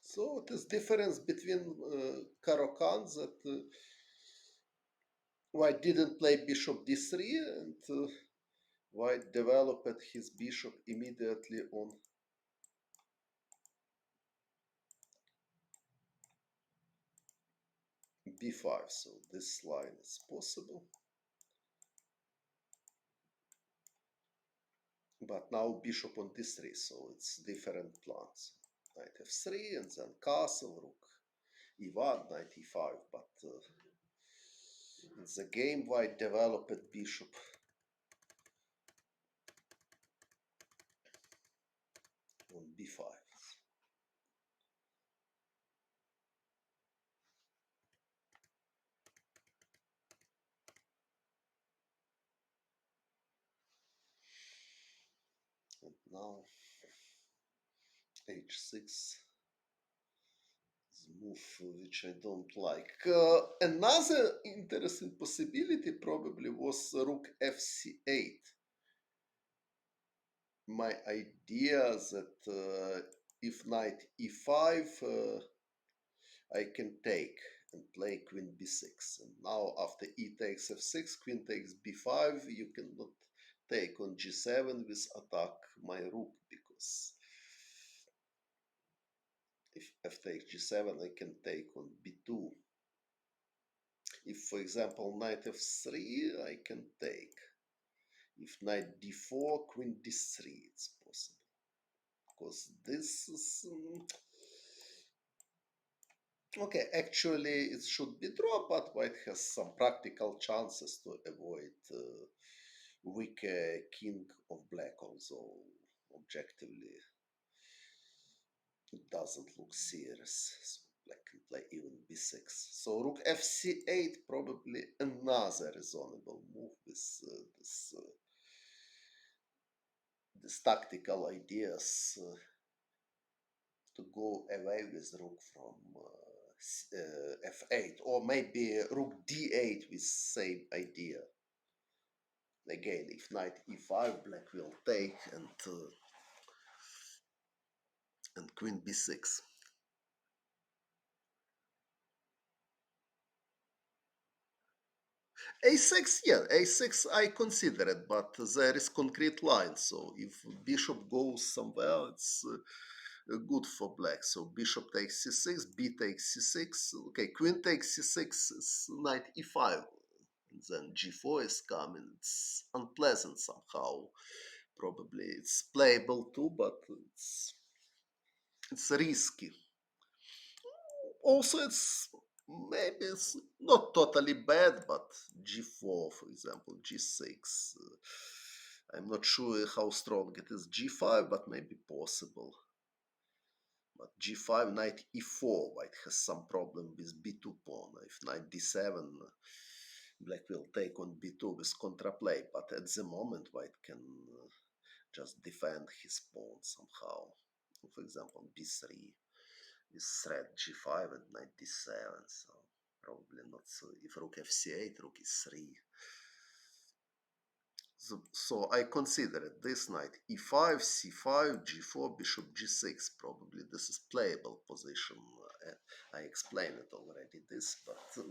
So it is difference between Caro-Kann that white didn't play bishop d3, and white developed his bishop immediately on b5. So this line is possible. But now bishop on d3, so it's different plans. Knight f3, and then castle, rook e1, knight e5. But in the game, white developed bishop on b5. And now h6 is move which I don't like. Another interesting possibility probably was rook fc8. My idea that if knight e5, I can take and play queen b6. And now after e takes f6, queen takes b5, you cannot take on g7 with attack my rook, because if f takes g7, I can take on b2. If, for example, knight f3, I can take. If knight d4, queen d3, it's possible. Because this is... okay, actually it should be draw, but white has some practical chances to avoid weak king of black, although objectively it doesn't look serious. So black can play even b6. So rook fc8, probably another reasonable move with this tactical ideas to go away with rook from f8, or maybe rook d8 with same idea. Again, if knight e5, black will take, and queen b6. a6, yeah, a6 I consider it, but there is concrete line. So if bishop goes somewhere, it's good for black. So bishop takes c6, b takes c6. Okay, queen takes c6 is knight e5. And then g4 is coming. It's unpleasant somehow. Probably it's playable too, but it's risky. Also, it's maybe it's not totally bad, but g4, for example, g6. I'm not sure how strong it is. g5, but maybe possible. But g5, knight e4, white has some problem with b2 pawn. If knight d7, black will take on b2 with contraplay. But at the moment, white can just defend his pawn somehow. For example, b3 is threat g5 and knight d7. So probably not. So if rook fc8, rook e3. So I considered this knight e5, c5, g4, bishop g6. Probably this is playable position. I explained it already, this, but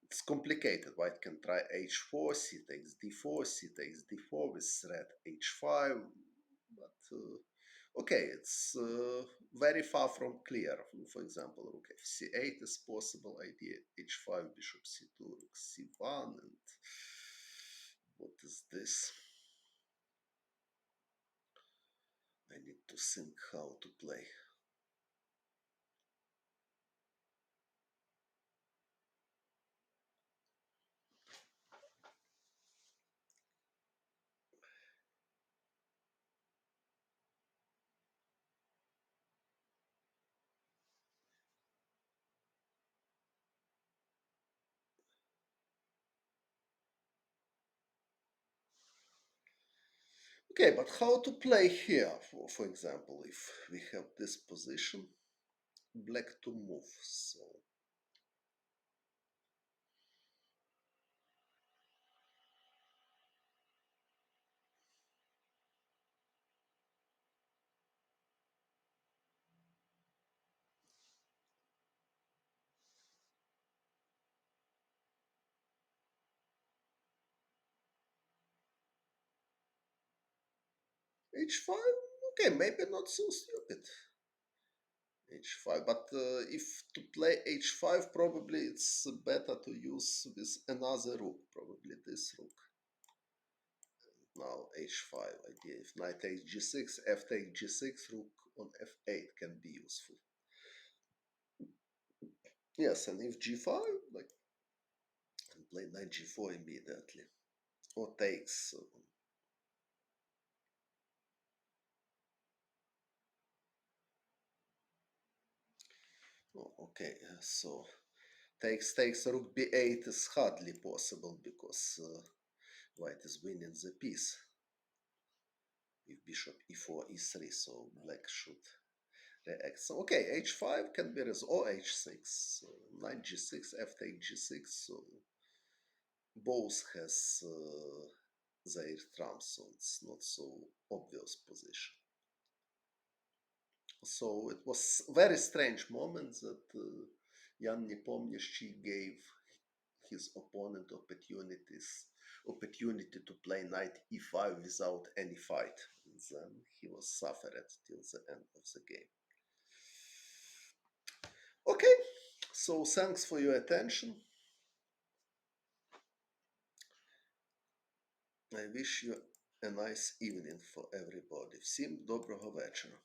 it's complicated. White can try h4, c takes d4, c takes d4 with threat h5, but okay, it's very far from clear. For example, rook fc8 is possible idea, h5, bishop c2, rook c1, and what is this? I need to think how to play. Okay, but how to play here? For example, if we have this position, black to move, so h5, okay, maybe not so stupid. h5, but if to play h5, probably it's better to use with another rook, probably this rook. Now h5 idea, if knight takes g6, f takes g6, rook on f8 can be useful. Yes, and if g5, like, can play knight g4 immediately, or takes. Oh, okay, so takes rook b8 is hardly possible, because white is winning the piece. If bishop e4, e3, so black should reacts. So, okay, h5 can be resolved, or h6. So knight g6, f take g6. So both has their trumps, so it's not so obvious position. So it was very strange moment that Jan Nepomniachtchi gave his opponent opportunity to play knight e5 without any fight. And then he was suffered till the end of the game. Okay, so thanks for your attention. I wish you a nice evening for everybody. Всім доброго вечора.